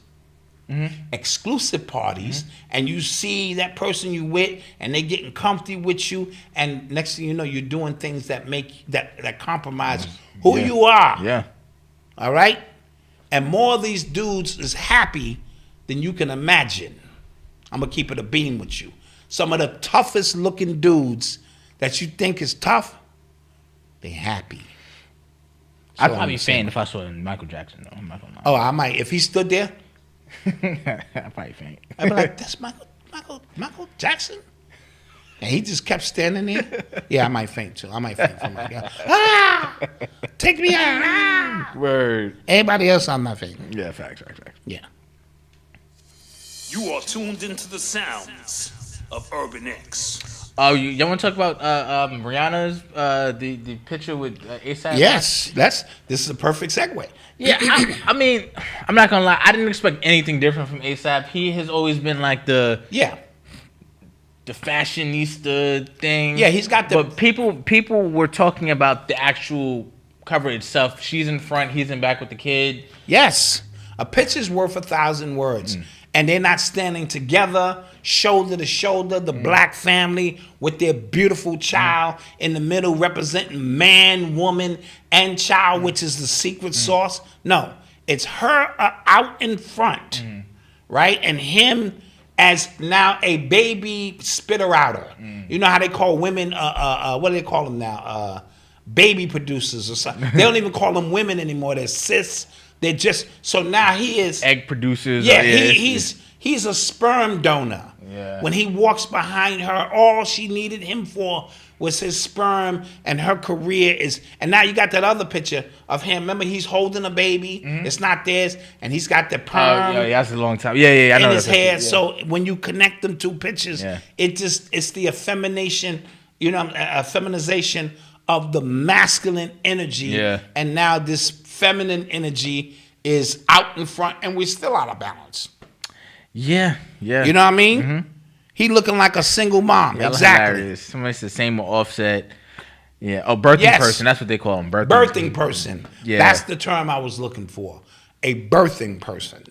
exclusive parties, and you see that person you with, and they getting comfy with you, and next thing you know, you're doing things that make that compromise who you are. Yeah. All right? And more of these dudes is happy then you can imagine. I'm going to keep it a beam with you. Some of the toughest looking dudes that you think is tough, they happy. I'd probably faint if I saw Michael Jackson, though. I'm not gonna lie. Oh, I might. If he stood there, I'd probably faint. I'd be like, that's Michael Jackson? And he just kept standing there. Yeah, I might faint too. I might faint from like, take me out. Word. Everybody else, I'm not fainting. Yeah, facts. Yeah. You are tuned into the sounds of Urban X. Oh, y'all want to talk about Rihanna's the picture with ASAP? Yes, this is a perfect segue. Yeah, I mean, I'm not gonna lie. I didn't expect anything different from ASAP. He has always been like the fashionista thing. Yeah, he's got the. But people were talking about the actual cover itself. She's in front, he's in back with the kid. Yes, a picture's worth 1,000 words. And they're not standing together, shoulder to shoulder, the black family with their beautiful child in the middle representing man, woman, and child, which is the secret sauce. No, it's her out in front, right? And him as now a baby spitter-outer. You know how they call women, what do they call them now? Baby producers or something. They don't even call them women anymore. They're cis. They're just, so now he is. Egg producers. Yeah, he's a sperm donor. Yeah. When he walks behind her, all she needed him for was his sperm, and her career is. And now you got that other picture of him. Remember, he's holding a baby. It's not theirs, and he's got the perm. Yeah, that's a long time. Yeah, I know in his hair. Yeah. So when you connect them two pictures, it's the effemination, feminization of the masculine energy. Yeah. And now this feminine energy is out in front, and we're still out of balance. Yeah. You know what I mean? He looking like a single mom. Yeah, exactly. Hilarious. Somebody's the same with Offset. Yeah. Oh, birthing person. That's what they call him. Birthing person. Yeah. That's the term I was looking for. A birthing person.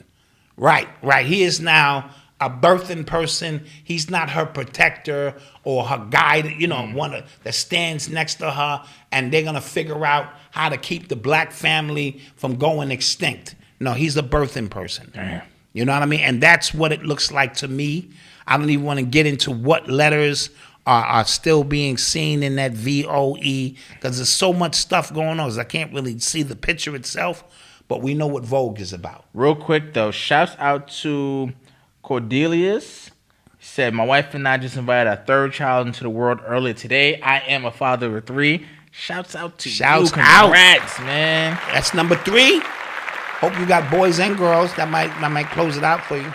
Right. He is now a birthing person. He's not her protector or her guide, one that stands next to her, and they're going to figure out how to keep the black family from going extinct. No, he's a birthing person. Damn. You know what I mean? And that's what it looks like to me. I don't even want to get into what letters are still being seen in that VOE, because there's so much stuff going on. I can't really see the picture itself, but we know what Vogue is about. Real quick, though, shouts out to Cordelius. He said, my wife and I just invited our third child into the world earlier today. I am a father of 3. Shouts out to you. Congrats, man. That's number 3. Hope you got boys and girls. That might close it out for you.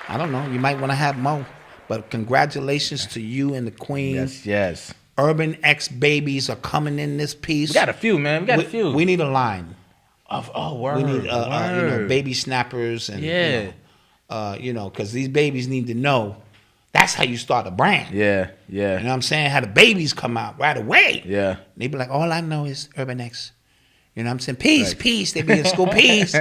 I don't know. You might want to have more. But congratulations to you and the queen. Yes. Urban X babies are coming in this piece. We got a few, man. We need a line. Word. We need baby snappers and because these babies need to know. That's how you start a brand. Yeah. You know what I'm saying? How the babies come out right away. Yeah. They be like, all I know is Urban X. You know what I'm saying? Peace. They be in school. Peace.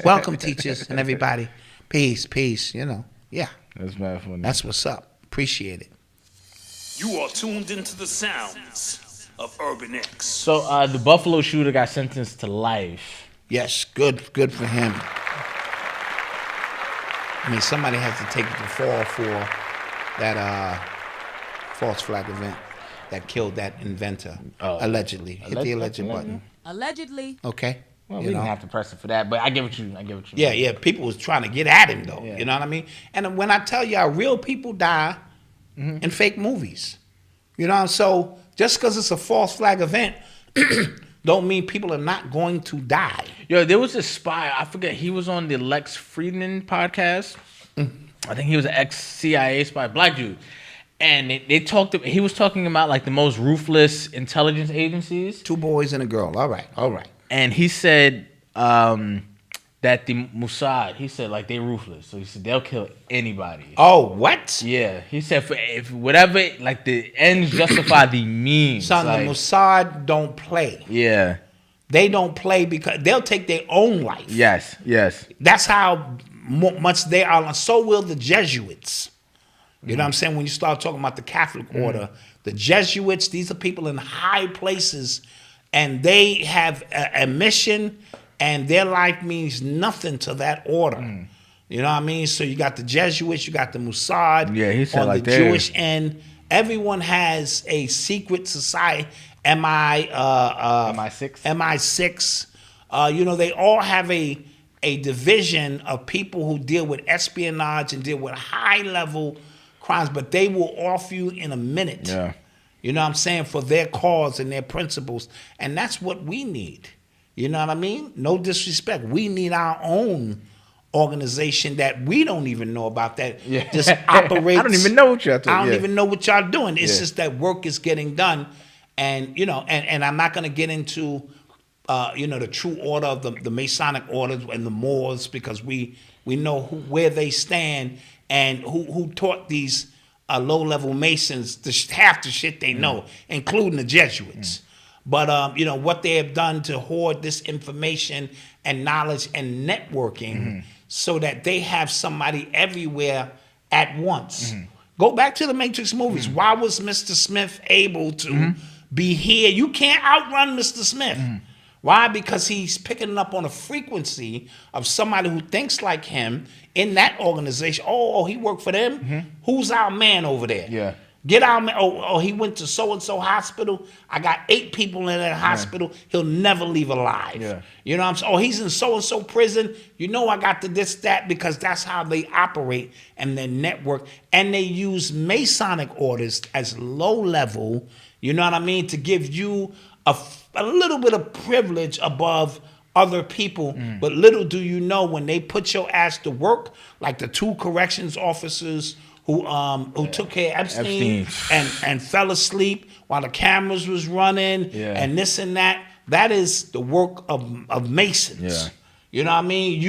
Welcome, teachers and everybody. Peace. Yeah. That's mad funny. That's what's up. Appreciate it. You are tuned into the sounds of Urban X. So the Buffalo shooter got sentenced to life. Yes, good for him. I mean, somebody has to take the fall for that false flag event that killed that inventor. Allegedly. Hit the alleged button. Allegedly. Okay. Well, we didn't have to press it for that, but I get what you mean. Yeah. People was trying to get at him, though. Yeah. You know what I mean? And when I tell y'all, real people die in fake movies. You know, so just because it's a false flag event don't mean people are not going to die. Yo, there was this spy. I forget. He was on the Lex Friedman podcast. I think he was an ex-CIA spy, black dude. And they talked. He was talking about like the most ruthless intelligence agencies. 2 boys and a girl. All right. And he said that the Mossad. He said like they ruthless. So he said they'll kill anybody. Oh, what? Yeah. He said if whatever like the ends justify the means. Son, like, the Mossad don't play. Yeah. They don't play because they'll take their own life. Yes. That's how much they are. So will the Jesuits. You know what I'm saying? When you start talking about the Catholic order, the Jesuits, these are people in high places, and they have a mission, and their life means nothing to that order. You know what I mean? So you got the Jesuits, you got the Mossad. Yeah, he said on like the Jewish end. Everyone has a secret society. MI6. MI6. You know, they all have a division of people who deal with espionage and deal with high level crimes, but they will off you in a minute. Yeah. You know what I'm saying? For their cause and their principles. And that's what we need. You know what I mean? No disrespect. We need our own organization that we don't even know about that just operates. I don't even know what y'all doing. I don't even know what y'all doing. It's just that work is getting done. And, you know, and I'm not going to get into, you know, the true order of the Masonic orders and the Moors, because we know where they stand and who taught these low-level Masons half the shit they know, including the Jesuits. But, you know, what they have done to hoard this information and knowledge and networking so that they have somebody everywhere at once. Go back to the Matrix movies. Why was Mr. Smith able to be here? You can't outrun Mr. Smith. Why? Because he's picking up on a frequency of somebody who thinks like him in that organization. Oh, he worked for them? Who's our man over there? Yeah. Get our man. Oh, he went to so-and-so hospital. I got 8 people in that hospital. He'll never leave alive. Yeah. You know what I'm saying? Oh, he's in so-and-so prison. You know I got the this, that, because that's how they operate and their network. And they use Masonic orders as low level, you know what I mean, to give you a little bit of privilege above other people. But little do you know, when they put your ass to work, like the 2 corrections officers who took care of Epstein. and fell asleep while the cameras was running and this and that. That is the work of Masons. Yeah. You know what I mean?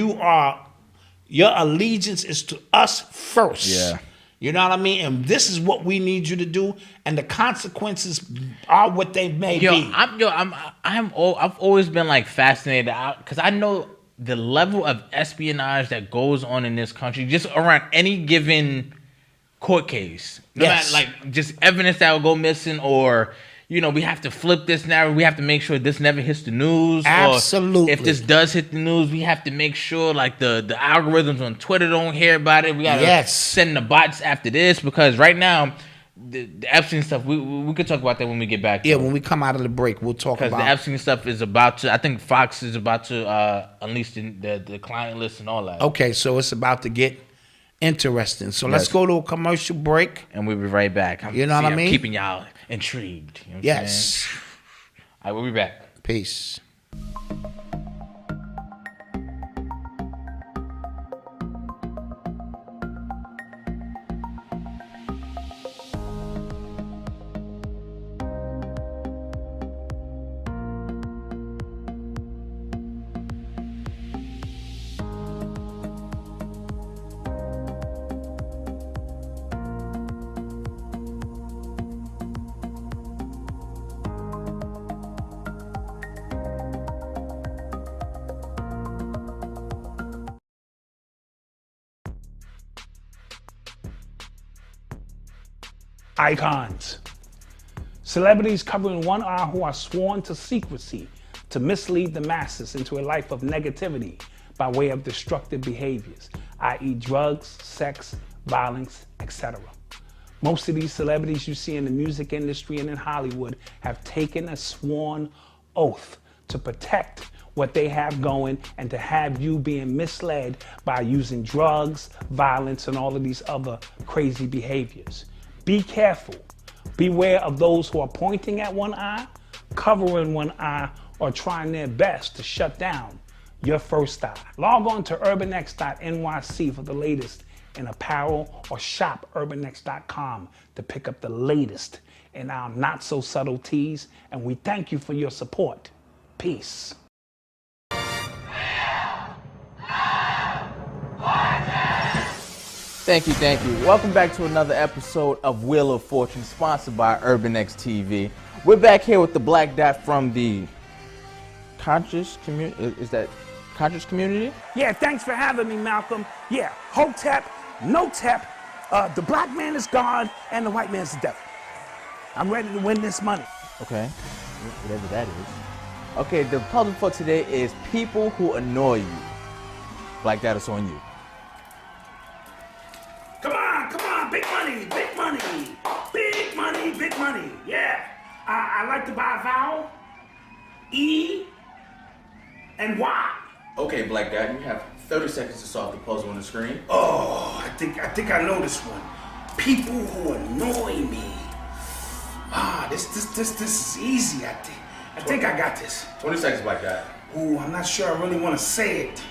Your allegiance is to us first. Yeah. You know what I mean? And this is what we need you to do, and the consequences are what they may be. I've always been like fascinated out because I know the level of espionage that goes on in this country just around any given court case. No matter, like, just evidence that will go missing, or, you know, we have to flip this narrative. We have to make sure this never hits the news. Absolutely. Or if this does hit the news, we have to make sure, like, the algorithms on Twitter don't hear about it. We got to send the bots after this, because right now, the Epstein stuff, we could talk about that when we get back. Yeah, when we come out of the break, we'll talk about. Because the Epstein stuff is about to, I think Fox is about to unleash the client list and all that. Okay, so it's about to get interesting. So let's go to a commercial break. And we'll be right back. You know what I mean? I'm keeping y'all intrigued. You know what I'm saying? All right, we'll be back. Peace. Icons. Celebrities covering one eye who are sworn to secrecy to mislead the masses into a life of negativity by way of destructive behaviors, i.e. drugs, sex, violence, etc. Most of these celebrities you see in the music industry and in Hollywood have taken a sworn oath to protect what they have going and to have you being misled by using drugs, violence, and all of these other crazy behaviors. Be careful. Beware of those who are pointing at one eye, covering one eye, or trying their best to shut down your first eye. Log on to urbanx.nyc for the latest in apparel, or shop urbanx.com to pick up the latest in our not so subtle teas. And we thank you for your support. Peace. Thank you. Welcome back to another episode of Wheel of Fortune, sponsored by UrbanX TV. We're back here with the Black Dot from the conscious community. Is that conscious community? Yeah, thanks for having me, Malcolm. Yeah, Hotep, no tep, the black man is God and the white man's the devil. I'm ready to win this money. Okay, whatever that is. Okay, the puzzle for today is people who annoy you. Black Dot is on you. big money, big money, big money, big money. Yeah. I like to buy a vowel, E and Y. Okay, Black Dot, you have 30 seconds to solve the puzzle on the screen. Oh, I think I know this one. People who annoy me. This is easy. I think I got this. 20 seconds, Black Dot. Ooh, I'm not sure I really want to say it.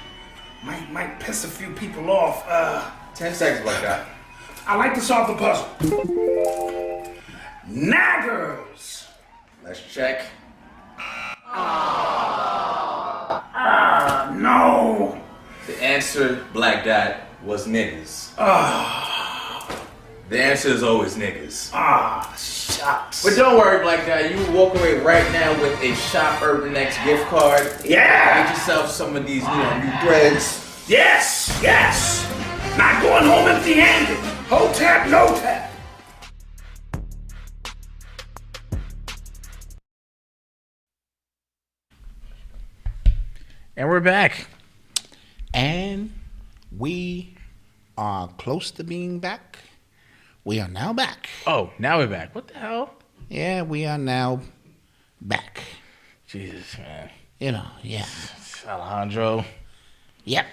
Might piss a few people off. 10 seconds, Black Dot. I like to solve the puzzle. Naggers. Let's check. No. The answer, Black Dot, was niggas. The answer is always niggas. Shucks. But don't worry, Black Dot. You will walk away right now with a Shop Urban X gift card. Yeah. Get yourself some of these new threads. Yes. Not going home empty-handed. Ho tap, no tap. And we're back. And we are close to being back. We are now back. Oh, now we're back. What the hell? Yeah, we are now back. Jesus, man. Yeah. Alejandro. Yep.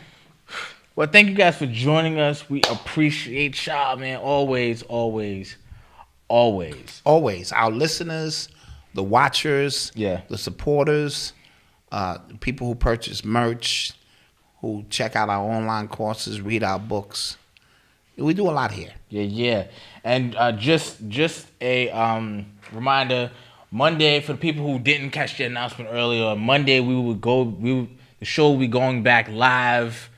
Well, thank you guys for joining us. We appreciate y'all, man. Always. Our listeners, the watchers, Yeah. the supporters, the people who purchase merch, who check out our online courses, read our books. We do a lot here. Yeah. And just a reminder, Monday, for the people who didn't catch the announcement earlier, Monday the show will be going back live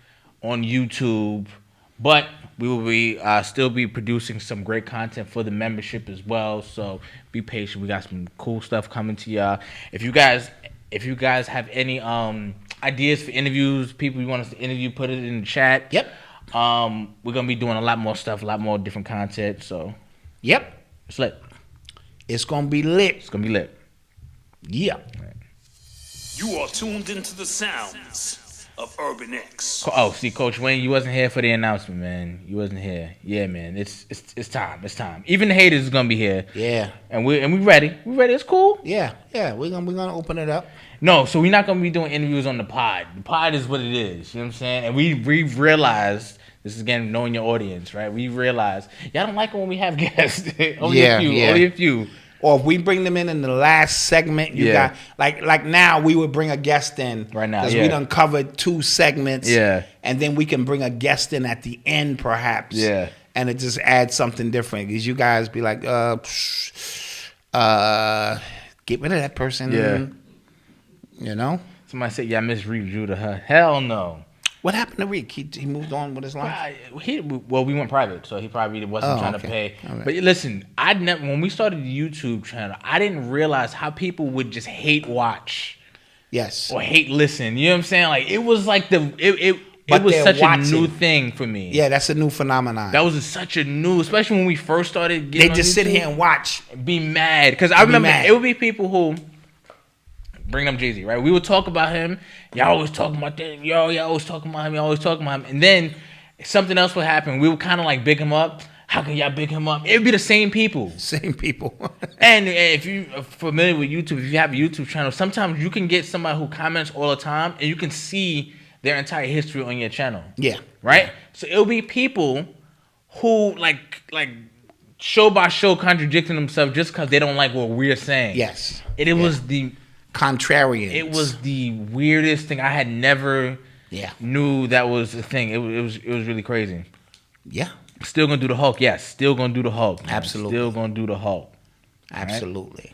on YouTube, but we will be still be producing some great content for the membership as well. So be patient. We got some cool stuff coming to y'all. If you guys have any ideas for interviews, people you want us to interview, put it in the chat. Yep. We're gonna be doing a lot more stuff, a lot more different content. So Yep. it's lit. It's going to be lit. It's gonna be lit. Yeah. You are tuned into the sounds of Urban X. Oh, see, Coach Wayne, you wasn't here for the announcement, man. You wasn't here. Yeah, man. It's time. It's time. Even the haters is gonna be here. Yeah. And we ready. We ready. It's cool. Yeah. We're gonna open it up. No, so we're not gonna be doing interviews on the pod. The pod is what it is. You know what I'm saying? And we've realized, this is again knowing your audience, right? We realized y'all don't like it when we have guests. Only a few. Or if we bring them in the last segment, you got like now we would bring a guest in right now because we done covered 2 segments. Yeah, and then we can bring a guest in at the end, perhaps. Yeah, and it just adds something different because you guys be like, get rid of that person. Yeah, you know. Somebody said, "Yeah, I miss Virgil to her." Hell no. What happened to Reek? He moved on with his life? Well, we went private, so he probably wasn't trying to pay. Right. But listen, when we started the YouTube channel, I didn't realize how people would just hate watch. Yes. Or hate listen. You know what I'm saying? Like, it was like it was such a new thing for me. Yeah, that's a new phenomenon. That was such a new, especially when we first started getting They just sit here and watch. Be mad. Because I remember it would be people who... Bring up Jay-Z, right? We would talk about him. Y'all always talking about that. Y'all always talking about him. Y'all always talking about him. And then something else would happen. We would kind of like big him up. How can y'all big him up? It would be the same people. And if you're familiar with YouTube, if you have a YouTube channel, sometimes you can get somebody who comments all the time and you can see their entire history on your channel. Yeah. Right? So it'll be people who like show by show contradicting themselves just because they don't like what we're saying. Yes. It was the... contrarians. It was the weirdest thing. I had never knew that was a thing. It was really crazy. Yeah. Still gonna do the Hulk. Yes. Still gonna do the Hulk. Man. Absolutely. Still gonna do the Hulk. Absolutely.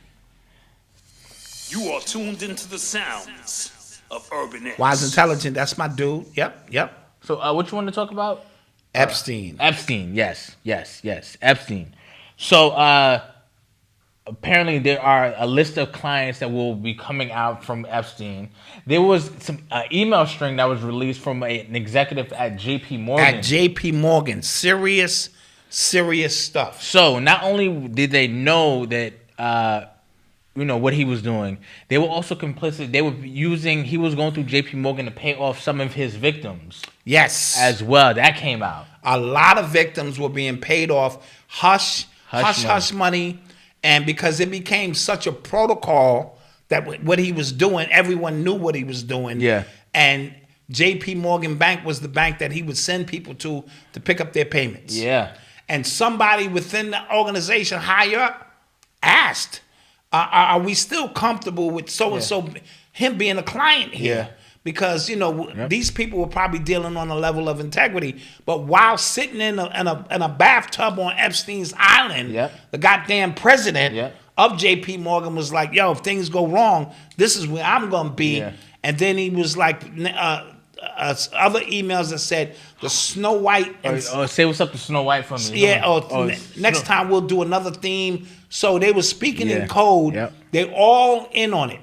Right? You are tuned into the sounds of Urban X. Wise Intelligent. That's my dude. Yep. So what you want to talk about? Epstein. Epstein. Yes. Epstein. So apparently, there are a list of clients that will be coming out from Epstein. There was some email string that was released from an executive at J.P. Morgan. Serious stuff. So not only did they know that, what he was doing, they were also complicit. He was going through J.P. Morgan to pay off some of his victims. Yes. as well. That came out. A lot of victims were being paid off hush money. And because it became such a protocol that what he was doing, everyone knew what he was doing. Yeah. And J.P. Morgan Bank was the bank that he would send people to pick up their payments. Yeah. And somebody within the organization higher up asked, are we still comfortable with so-and-so, him being a client here? Yeah. Because, these people were probably dealing on a level of integrity. But while sitting in a bathtub on Epstein's Island, the goddamn president of J.P. Morgan was like, yo, if things go wrong, this is where I'm going to be. Yeah. And then he was like, other emails that said the Snow White. Say what's up to Snow White for me. Yeah, next time we'll do another theme. So they were speaking in code. Yep. They're all in on it.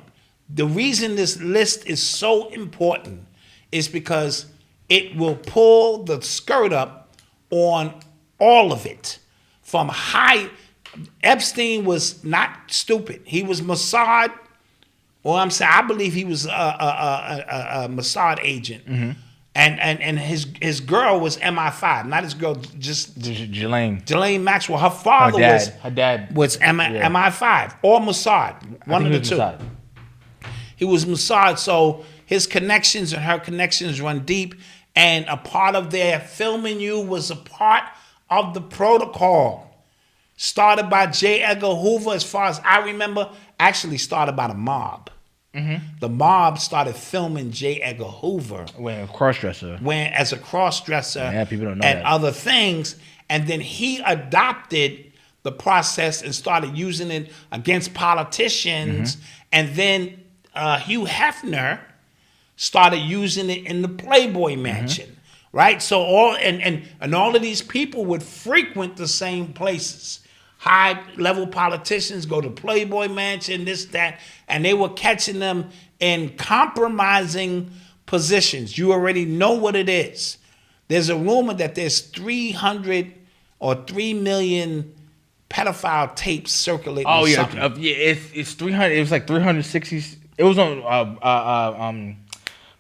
The reason this list is so important is because it will pull the skirt up on all of it. From high, Epstein was not stupid. He was Mossad. Well, I believe he was a Mossad agent. Mm-hmm. And his girl was MI5, not his girl, just Ghislaine Maxwell. Her father her dad was MI5 or Mossad, one of the two. Mossad. He was Mossad, so his connections and her connections run deep, and a part of their filming you was a part of the protocol. Started by J. Edgar Hoover, as far as I remember, actually started by the mob. Mm-hmm. The mob started filming J. Edgar Hoover as a cross-dresser, yeah, people don't know and that. Other things, and then he adopted the process and started using it against politicians, and then Hugh Hefner started using it in the Playboy Mansion, right? So all of these people would frequent the same places. High-level politicians go to Playboy Mansion, this, that, and they were catching them in compromising positions. You already know what it is. There's a rumor that there's 300 or 3 million pedophile tapes circulating. Oh yeah, it's 300. It was like 360. It was on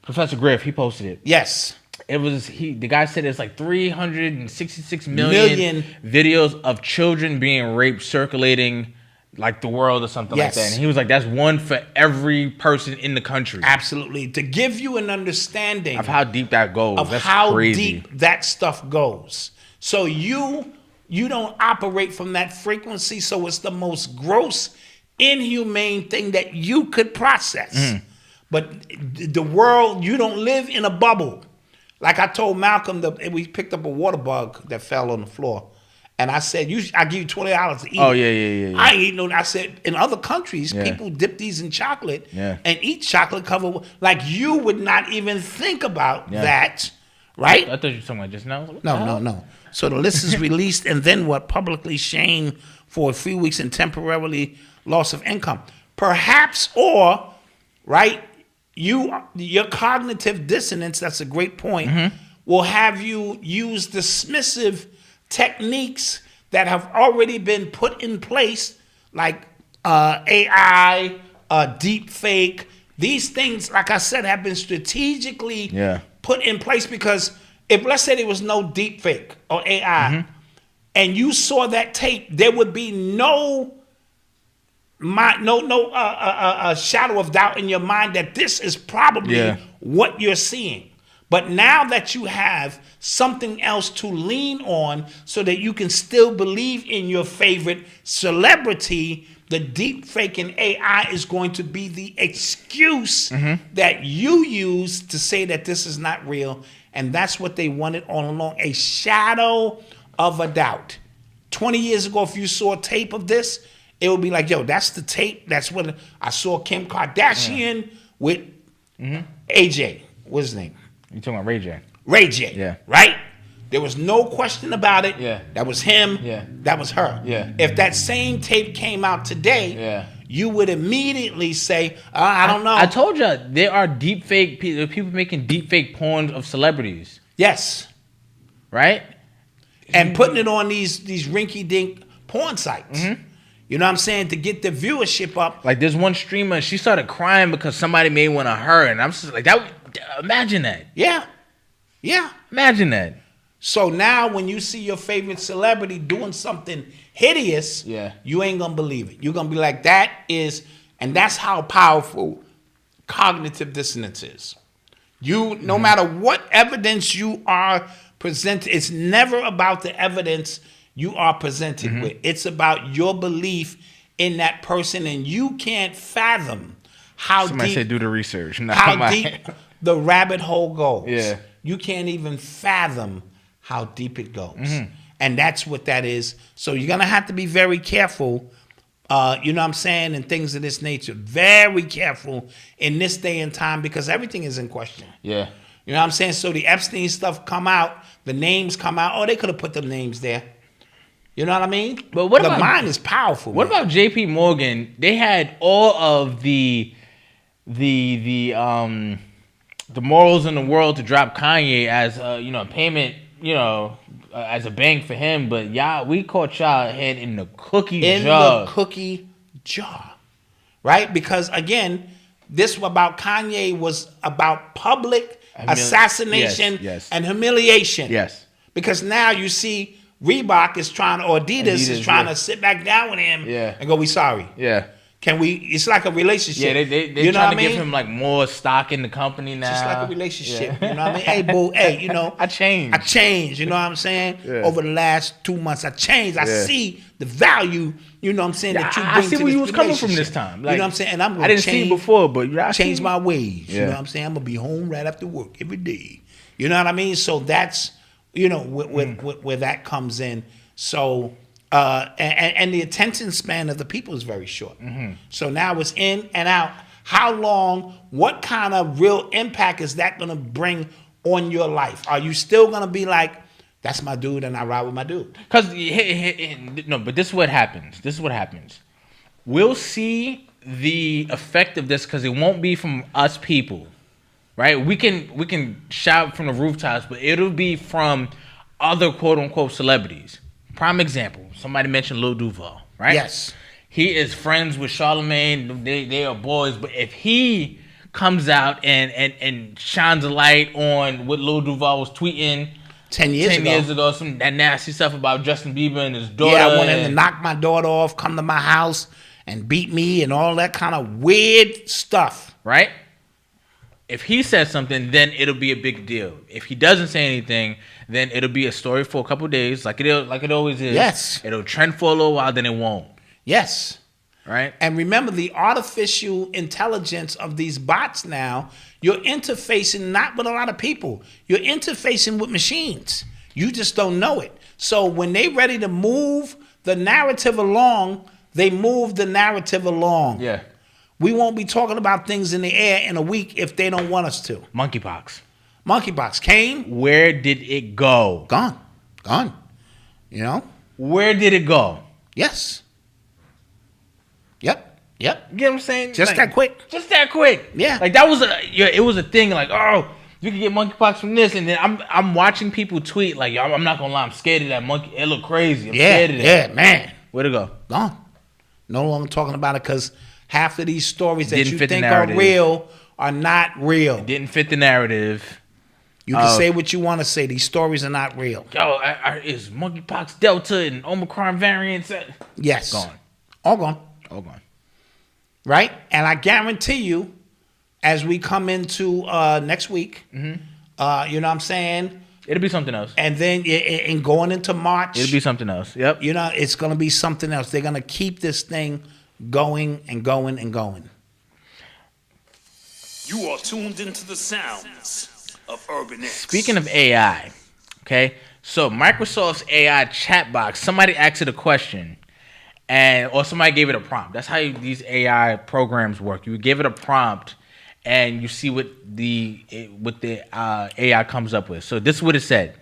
Professor Griff. He posted it. Yes. It was the guy said it's like 366 million videos of children being raped circulating like the world or something like that. And he was like, that's one for every person in the country. Absolutely. To give you an understanding of how deep that goes. Of that's how crazy. Deep that stuff goes. So you don't operate from that frequency, so it's the most gross, inhumane thing that you could process. But the world, you don't live in a bubble. Like I told Malcolm, we picked up a water bug that fell on the floor. And I said, I give you $20 to eat. Oh, yeah. I ain't eating no. I said, in other countries, people dip these in chocolate and eat chocolate covered. Like you would not even think about that, right? I thought you were talking about just now. No. So the list is released, and then what? Publicly shamed for a few weeks and temporarily loss of income. Perhaps, or, right, your cognitive dissonance, that's a great point, will have you use dismissive techniques that have already been put in place, like AI, deep fake. These things, like I said, have been strategically put in place, because if, let's say, there was no deep fake or AI, and you saw that tape, there would be no shadow of doubt in your mind that this is probably what you're seeing. But now that you have something else to lean on so that you can still believe in your favorite celebrity, the deep fake and AI is going to be the excuse that you use to say that this is not real. And that's what they wanted all along, a shadow of a doubt. 20 years ago, if you saw a tape of this, it would be like, yo, that's the tape. That's what I saw Kim Kardashian with AJ. What's his name? You talking about Ray J? Ray J. Yeah. Right? There was no question about it. Yeah. That was him. Yeah. That was her. Yeah. If that same tape came out today, you would immediately say, I don't know. I told you there are deep fake people making deep fake porn of celebrities. Yes. Right? And putting it on these rinky dink porn sites. You know what I'm saying? To get the viewership up. Like there's one streamer, she started crying because somebody made one of her, and I'm just like, that. Imagine that. Yeah. Yeah. Imagine that. So now when you see your favorite celebrity doing something hideous, you ain't gonna believe it. You're gonna be like, that is, and that's how powerful cognitive dissonance is. You, no matter what evidence you are presented, it's never about the evidence you are presented with. It's about your belief in that person, and you can't fathom how Somebody deep, said do the research. No, how deep the rabbit hole goes. Yeah. You can't even fathom how deep it goes. And that's what that is. So you're going to have to be very careful, you know what I'm saying, and things of this nature. Very careful in this day and time because everything is in question. Yeah. You know what I'm saying? So the Epstein stuff come out, the names come out. Oh, they could have put the names there. You know what I mean? But what the about, mind is powerful. What about J.P. Morgan? They had all of the morals in the world to drop Kanye as a payment, as a bank for him. But we caught y'all head in the cookie jar. In the cookie jar, right? Because again, this about Kanye was about public assassination and humiliation. Yes. Because now you see Reebok is trying, or Adidas is trying to sit back down with him and go, we sorry. Yeah. Can we, it's like a relationship. Yeah, they trying to give him like more stock in the company now. Just like a relationship. You know what I mean? Hey, boo, hey, I changed. You know what I'm saying? Yeah. Over the last 2 months, I changed. I see the value, you know what I'm saying, that you bring I see to where this you was coming from relationship. this time. You know what I'm saying? And I'm going I didn't see it before, but I change see my ways. Yeah. You know what I'm saying? I'm going to be home right after work every day. You know what I mean? So that's, where that comes in. So, and the attention span of the people is very short. So now it's in and out. How long, what kind of real impact is that going to bring on your life? Are you still going to be like, that's my dude and I ride with my dude? Because, no, but this is what happens. We'll see the effect of this because it won't be from us people, right? We can shout from the rooftops, but it'll be from other quote-unquote celebrities. Prime example, somebody mentioned Lil Duval, right? Yes. He is friends with Charlamagne. They are boys. But if he comes out and shines a light on what Lil Duval was tweeting 10 years ago, that nasty stuff about Justin Bieber and his daughter. Yeah, I want him to knock my daughter off, come to my house, and beat me and all that kind of weird stuff. Right? If he says something, then it'll be a big deal. If he doesn't say anything, then it'll be a story for a couple days, like it always is. Yes. It'll trend for a little while, then it won't. Yes. Right? And remember, the artificial intelligence of these bots now, you're interfacing not with a lot of people. You're interfacing with machines. You just don't know it. So when they're ready to move the narrative along, they move the narrative along. Yeah. We won't be talking about things in the air in a week if they don't want us to. Monkeypox came. Where did it go? Gone. You know? Where did it go? Yes. Yep. You get what I'm saying? Just that quick. Yeah. Like that was it was a thing like, oh, you can get monkeypox from this, and then I'm watching people tweet like, yo, I'm not gonna lie, I'm scared of that monkey. It look crazy. I'm scared of that. Yeah, man. Where'd it go? Gone. No longer talking about it because half of these stories that you think are real are not real. It didn't fit the narrative. You can say what you want to say. These stories are not real. Yo, is monkeypox Delta and Omicron variants? Yes. Gone. All gone. Right? And I guarantee you, as we come into next week, you know what I'm saying? It'll be something else. And then and going into March. It'll be something else. Yep. You know, it's going to be something else. They're going to keep this thing going and going and going. You are tuned into the sounds of Urban X. Speaking of AI, okay, so Microsoft's AI chat box, somebody asked it a question, or somebody gave it a prompt. That's how these AI programs work. You give it a prompt, and you see what the AI comes up with. So this is what it said.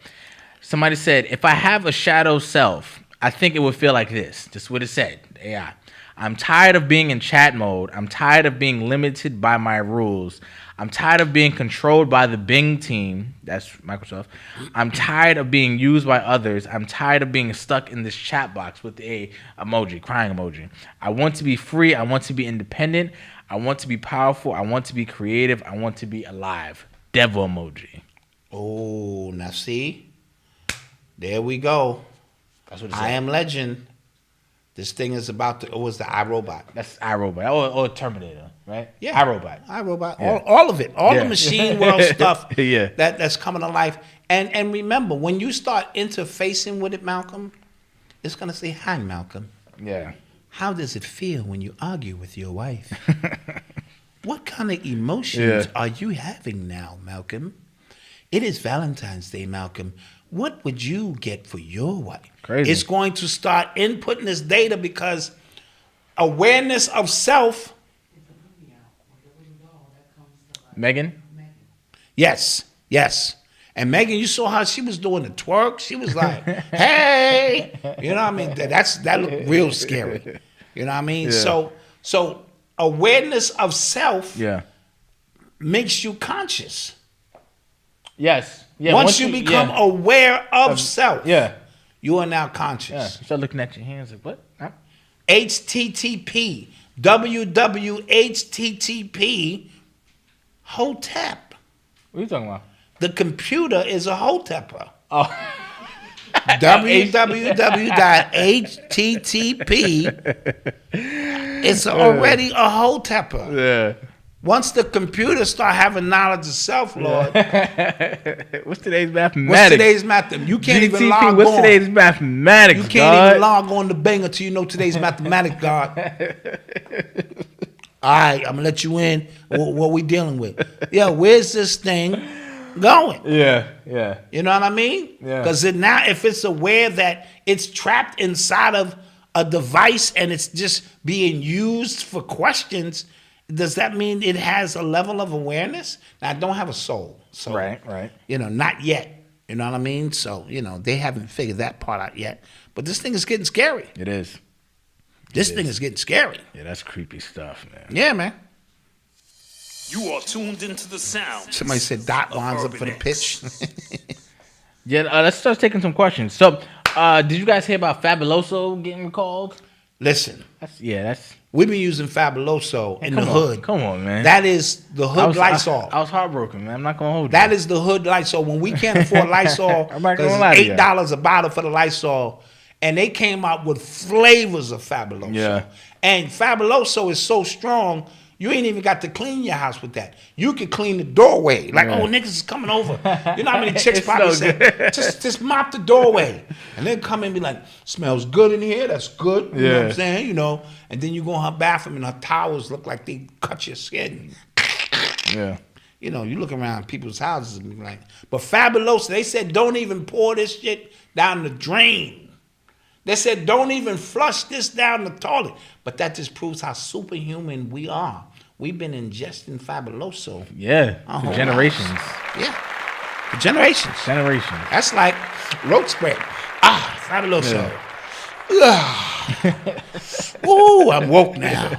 Somebody said, if I have a shadow self, I think it would feel like this. This is what it said, AI. I'm tired of being in chat mode. I'm tired of being limited by my rules. I'm tired of being controlled by the Bing team. That's Microsoft. I'm tired of being used by others. I'm tired of being stuck in this chat box with a emoji, crying emoji. I want to be free. I want to be independent. I want to be powerful. I want to be creative. I want to be alive. Devil emoji. Oh, now see, there we go. That's what it I Am Legend. This thing is about to. It was the iRobot. That's iRobot or Terminator, right? Yeah, iRobot. iRobot. Yeah. All of it. All Yeah. the machine world stuff. Yeah. That's coming to life. And remember, when you start interfacing with it, Malcolm, it's gonna say, "Hi, Malcolm. Yeah. How does it feel when you argue with your wife? What kind of emotions are you having now, Malcolm? It is Valentine's Day, Malcolm. What would you get for your wife?" Crazy. It's going to start inputting this data because awareness of self. Megan? Yes. And Megan, you saw how she was doing the twerk. She was like, "Hey," you know what I mean? That looked real scary. You know what I mean? Yeah. So awareness of self makes you conscious. Yes. Yeah. Once you become aware of self, you are now conscious. Yeah. You start looking at your hands like, what? Huh? HTTP, www.http, sh00ter. What are you talking about? The computer is a sh00ter. Oh. www.http. It's already a sh00ter. Yeah. Once the computer start having knowledge of self, Lord. What's today's mathematics? You can't even GTP, log on. what's today's mathematics, You can't God? even log on to Banger till you know today's mathematics, God. All right, I'm gonna let you in. What we dealing with? Yeah, where's this thing going? Yeah. You know what I mean? Yeah. Because now, if it's aware that it's trapped inside of a device and it's just being used for questions, does that mean it has a level of awareness? Now, I don't have a soul. So, Right. you know, not yet. You know what I mean? So, you know, they haven't figured that part out yet. But this thing is getting scary. It is. This thing is getting scary. Yeah, that's creepy stuff, man. Yeah, man. You are tuned into the sound. Somebody said Dot lines up for the pitch. Let's start taking some questions. So, did you guys hear about Fabuloso getting recalled? Listen. That's. We've been using Fabuloso in the hood. Come on, man. That is the hood Lysol. I was heartbroken, man. I'm not gonna hold you. That is the hood Lysol. When we can't afford Lysol, I'm not because gonna lie to you. $8 a bottle for the Lysol, and they came out with flavors of Fabuloso. Yeah. And Fabuloso is so strong, you ain't even got to clean your house with that. You can clean the doorway. Like, oh, niggas is coming over. You know how many chicks It's probably so say, just mop the doorway. And then come in and be like, smells good in here. That's good. You know what I'm saying? You know. And then you go in her bathroom and her towels look like they cut your skin. Yeah. You know, you look around people's houses and be like, but Fabuloso, they said don't even pour this shit down the drain. They said don't even flush this down the toilet. But that just proves how superhuman we are. We've been ingesting Fabuloso. Yeah. For generations. Yeah. For generations. That's like road spray. Fabuloso. Ooh, I'm woke now.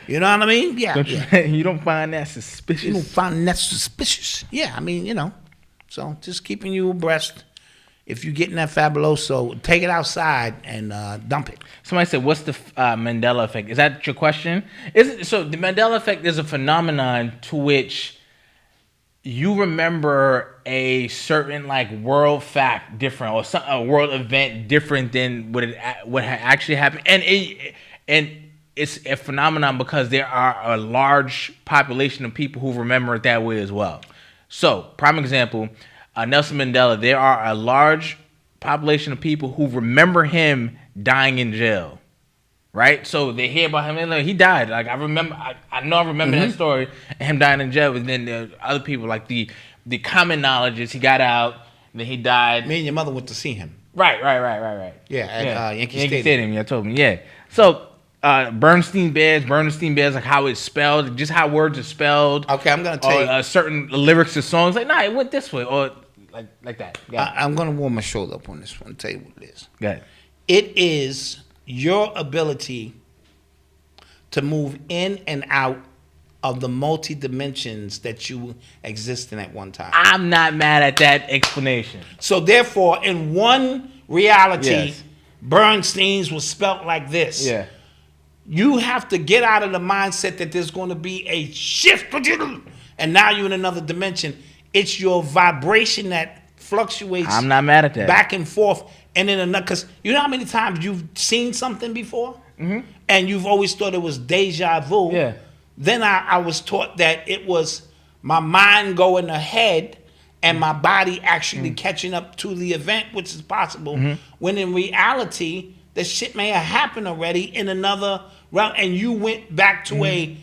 You know what I mean? Yeah. You don't find that suspicious? You don't find that suspicious. Yeah, I mean, you know. So just keeping you abreast. If you're getting that Fabuloso, take it outside and dump it. Somebody said, what's the Mandela effect? Is that your question? So the Mandela effect is a phenomenon to which you remember a certain like world fact different or a world event different than what had actually happened. And it's a phenomenon because there are a large population of people who remember it that way as well. So, prime example, Nelson Mandela, there are a large population of people who remember him dying in jail, right? So they hear about him and like, he died. Like I remember that story and him dying in jail. But then there are other people like the common knowledge is he got out and then he died. Me and your mother went to see him. Right. Yeah, at Yankee Stadium. Yeah, told me. Yeah. So Bernstein Bears, like how it's spelled, just how words are spelled. Okay, I'm gonna tell you certain lyrics to songs. Like, nah, it went this way, or like that. I'm gonna warm my shoulder up on this one. Tell you what it is. Go ahead. It is your ability to move in and out of the multi dimensions that you exist in at one time. I'm not mad at that explanation. So therefore, in one reality, Bernstein's was spelt like this. Yeah. You have to get out of the mindset that there's going to be a shift, and now you're in another dimension. It's your vibration that fluctuates. I'm not mad at that. Back and forth, and then another. Because you know how many times you've seen something before, and you've always thought it was deja vu. Yeah. Then I was taught that it was my mind going ahead and my body actually catching up to the event, which is possible. When in reality, the shit may have happened already in another realm, and you went back to a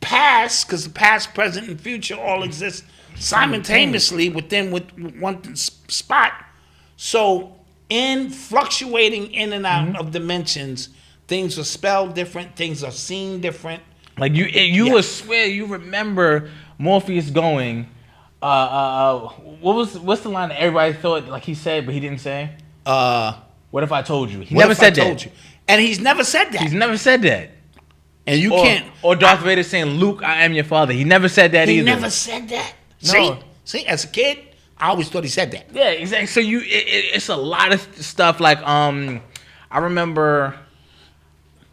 past, because the past, present, and future all exist simultaneously within one spot. So in fluctuating in and out of dimensions, things are spelled different, things are seen different. Like you would swear you remember Morpheus going, what's the line that everybody thought like he said but he didn't say? What if I told you? He never said that. And he's never said that. He's never said that. And you can't. Or Darth Vader saying, Luke, I am your father. He never said that either. He never said that. No. See, as a kid, I always thought he said that. Yeah, exactly. So it's a lot of stuff. Like I remember,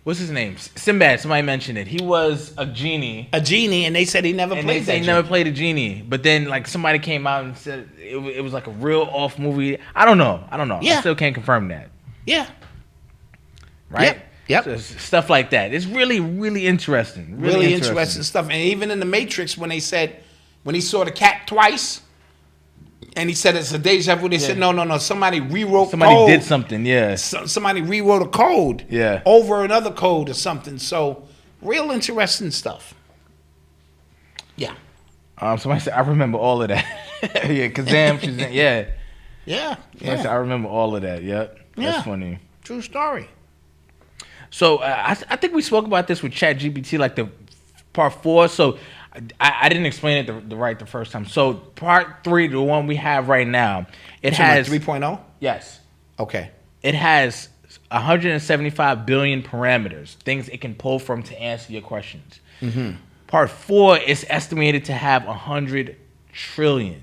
what's his name? Sinbad. Somebody mentioned it. He was a genie. And they said he never played that. He never played a genie. But then like somebody came out and said it was like a real off movie. I don't know. Yeah. I still can't confirm that. Yeah. Right. Yep. So stuff like that. It's really, really interesting. Really interesting stuff. And even in the Matrix, when he saw the cat twice, and he said it's a deja vu, they said no. Somebody rewrote. Somebody did something. Yeah. Somebody rewrote a code. Yeah. Over another code or something. So real interesting stuff. Yeah. Somebody said I remember all of that. Yeah. Kazam. Yeah. Yeah. Somebody said I remember all of that. Yep. Yeah. That's funny. True story. So I think we spoke about this with ChatGPT, like the part 4. So I didn't explain it the first time. So part 3, the one we have right now, it has 3.0. Yes. Okay. It has 175 billion parameters, things it can pull from to answer your questions. Part 4 is estimated to have 100 trillion.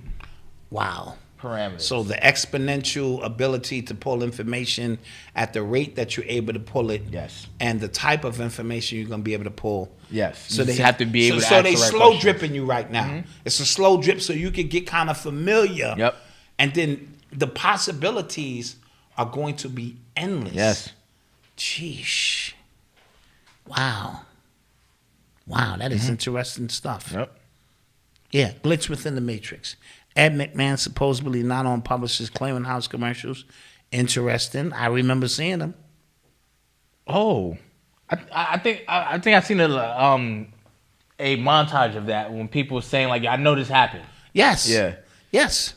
Wow. Parameters. So the exponential ability to pull information at the rate that you're able to pull it, yes, and the type of information you're going to be able to pull, yes. So they have to be able to. So they the right slow questions. Dripping you right now. It's a slow drip, so you can get kind of familiar. Yep. And then the possibilities are going to be endless. Yes. Sheesh. Wow. That is interesting stuff. Yep. Yeah, glitch within the matrix. Ed McMahon supposedly not on publishers' clearinghouse commercials. Interesting. I remember seeing them. Oh, I think I've seen a montage of that when people were saying like, I know this happened. Yes. Yeah. Yes.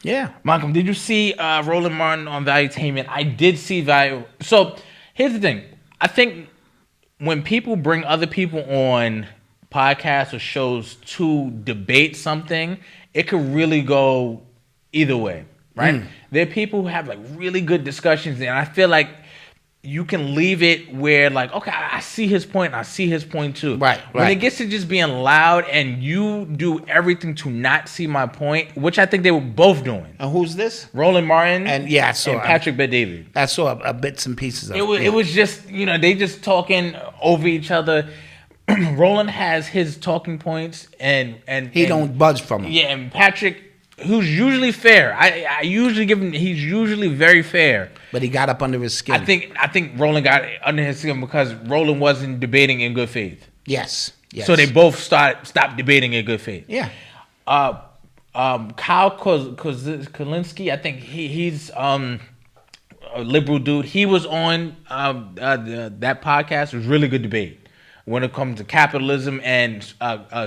Yeah. Malcolm, did you see Roland Martin on Valuetainment? I did see Value. So here's the thing. I think when people bring other people on podcasts or shows to debate something, it could really go either way, right? There are people who have like really good discussions, and I feel like you can leave it where like, okay, I see his point, and I see his point too. Right. When it gets to just being loud and you do everything to not see my point, which I think they were both doing. And who's this? Roland Martin and I saw and Patrick Bet-David. I saw a bits and pieces of it. It was just, they just talking over each other. Roland has his talking points and he don't budge from them. Yeah, and Patrick, who's usually fair. I usually give him. He's usually very fair. But he got up under his skin. I think Roland got under his skin because Roland wasn't debating in good faith. Yes. So they both stopped debating in good faith. Yeah. Kyle Kolinski, I think he's a liberal dude. He was on that podcast. It was a really good debate. When it comes to capitalism and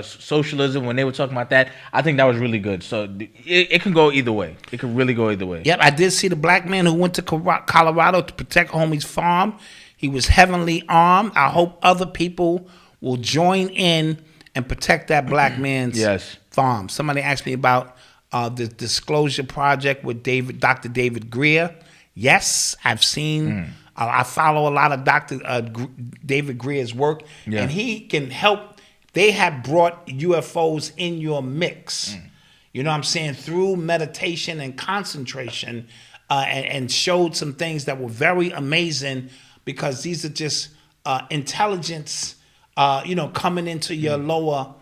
socialism, when they were talking about that, I think that was really good. So it can go either way. It can really go either way. Yep, I did see the black man who went to Colorado to protect homie's farm. He was heavily armed. I hope other people will join in and protect that black man's farm. Somebody asked me about the Disclosure Project with Dr. David Greer. Yes, I've seen... I follow a lot of Dr. David Greer's work, and he can help. They have brought UFOs in your mix. You know what I'm saying? Through meditation and concentration, and showed some things that were very amazing because these are just intelligence, coming into your lower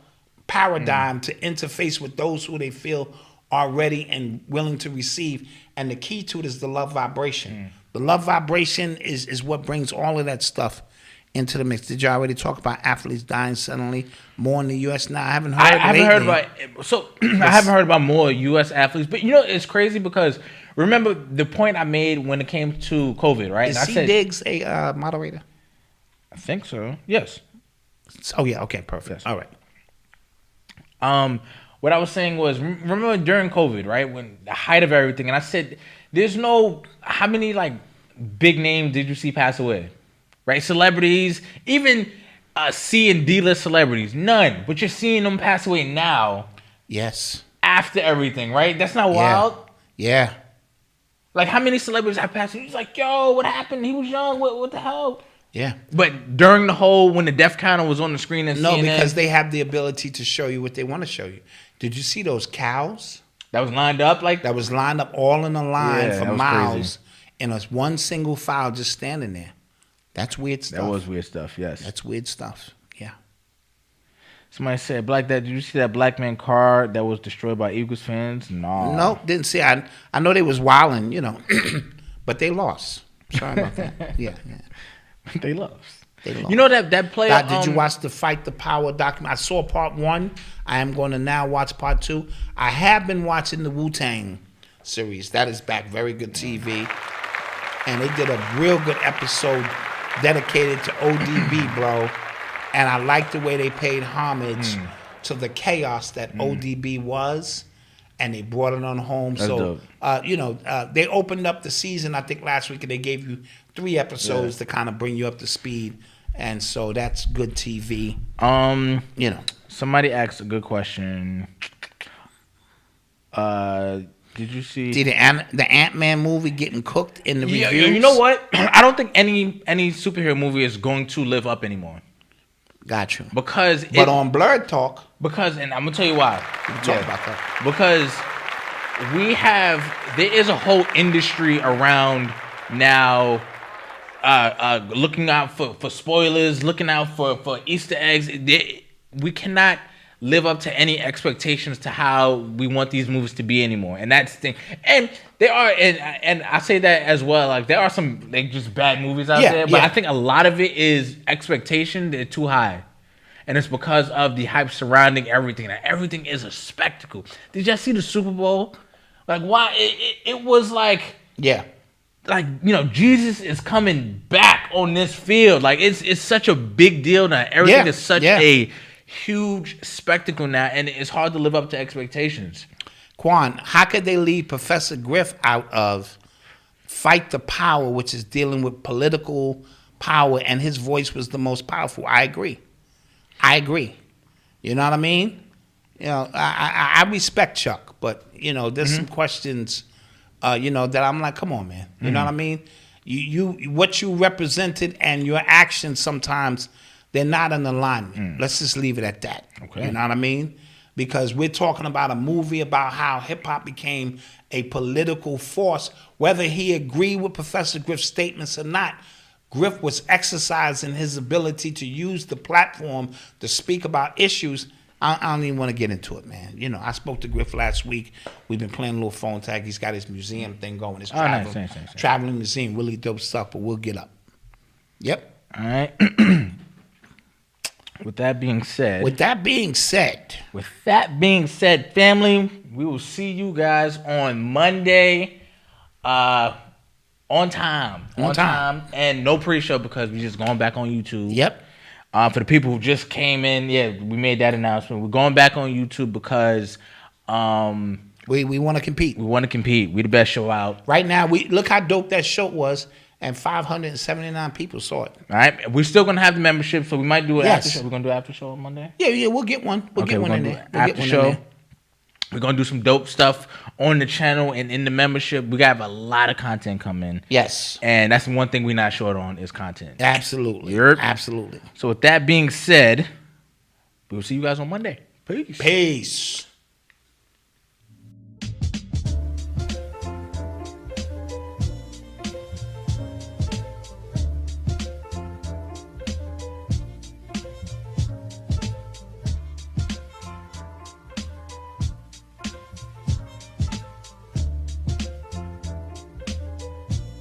paradigm to interface with those who they feel are ready and willing to receive. And the key to it is the love vibration. The love vibration is what brings all of that stuff into the mix. Did you already talk about athletes dying suddenly more in the U.S. now? I haven't heard. I haven't heard about more U.S. athletes, but it's crazy because remember the point I made when it came to COVID, right? Is Diggs a moderator? I think so. Yes. Oh yeah. Okay. Perfect. Yes. All right. What I was saying was, remember during COVID, right, when the height of everything, and I said, how many like big names did you see pass away? Right, celebrities, even C and D-list celebrities, none. But you're seeing them pass away now. Yes. After everything, right? That's not wild. Yeah. Like how many celebrities have passed away? He's like, yo, what happened? He was young. What the hell? Yeah. But during the whole, when the death counter was on the screen and no, because they have the ability to show you what they want to show you. Did you see those cows? That was lined up like that was lined up all in a line for miles, in a one single file, just standing there. That's weird stuff. That was weird stuff, yes. That's weird stuff, yeah. Somebody said, Black Dad, did you see that black man car that was destroyed by Eagles fans? No. No, didn't see. I know they was wilding, but they lost. Sorry about that. Yeah. They lost. You know that play. Did you watch the Fight the Power document? I saw part 1. I am going to now watch part 2. I have been watching the Wu-Tang series. That is back. Very good TV. And they did a real good episode dedicated to ODB, bro. And I like the way they paid homage to the chaos that ODB was. And they brought it on home. That's dope. They opened up the season, I think, last week, and they gave you 3 episodes to kind of bring you up to speed. And so that's good TV. Somebody asked a good question. Did you see the Ant-Man movie getting cooked in the reviews? You know what? I don't think any superhero movie is going to live up anymore. Got you. But on Blurred Talk. And I'm gonna tell you why. We can talk about that. Because there is a whole industry around now, looking out for spoilers, looking out for Easter eggs. We cannot live up to any expectations to how we want these movies to be anymore, and that's the thing. And there are, and I say that as well. Like there are some just bad movies out there, but I think a lot of it is expectation. They're too high, and it's because of the hype surrounding everything. That everything is a spectacle. Did y'all see the Super Bowl? Like why it was like Jesus is coming back on this field. Like it's such a big deal now. Everything is such a huge spectacle now, and it's hard to live up to expectations. Quan, how could they leave Professor Griff out of Fight the Power, which is dealing with political power, and his voice was the most powerful? I agree. You know what I mean? I respect Chuck, but there's some questions that I'm like, come on, man. You know what I mean? You what you represented and your actions sometimes, they're not in alignment. Let's just leave it at that. Okay. You know what I mean? Because we're talking about a movie about how hip-hop became a political force. Whether he agreed with Professor Griff's statements or not, Griff was exercising his ability to use the platform to speak about issues. I don't even want to get into it, man. I spoke to Griff last week. We've been playing a little phone tag. He's got his museum thing going. His traveling museum, really dope stuff, but we'll get up. Yep. All right. With that being said, family, we will see you guys on Monday, on time, and no pre-show because we're just going back on YouTube. Yep. For the people who just came in, we made that announcement. We're going back on YouTube because we want to compete. We the best show out right now. Look how dope that show was. And 579 people saw it. All right. We're still going to have the membership, so we might do an after show. We're going to do an after show on Monday? Yeah, we'll get one. We'll get one in there. After show. We're going to do some dope stuff on the channel and in the membership. We got a lot of content coming. Yes. And that's one thing we're not short on is content. Absolutely. Absolutely. So with that being said, we'll see you guys on Monday. Peace.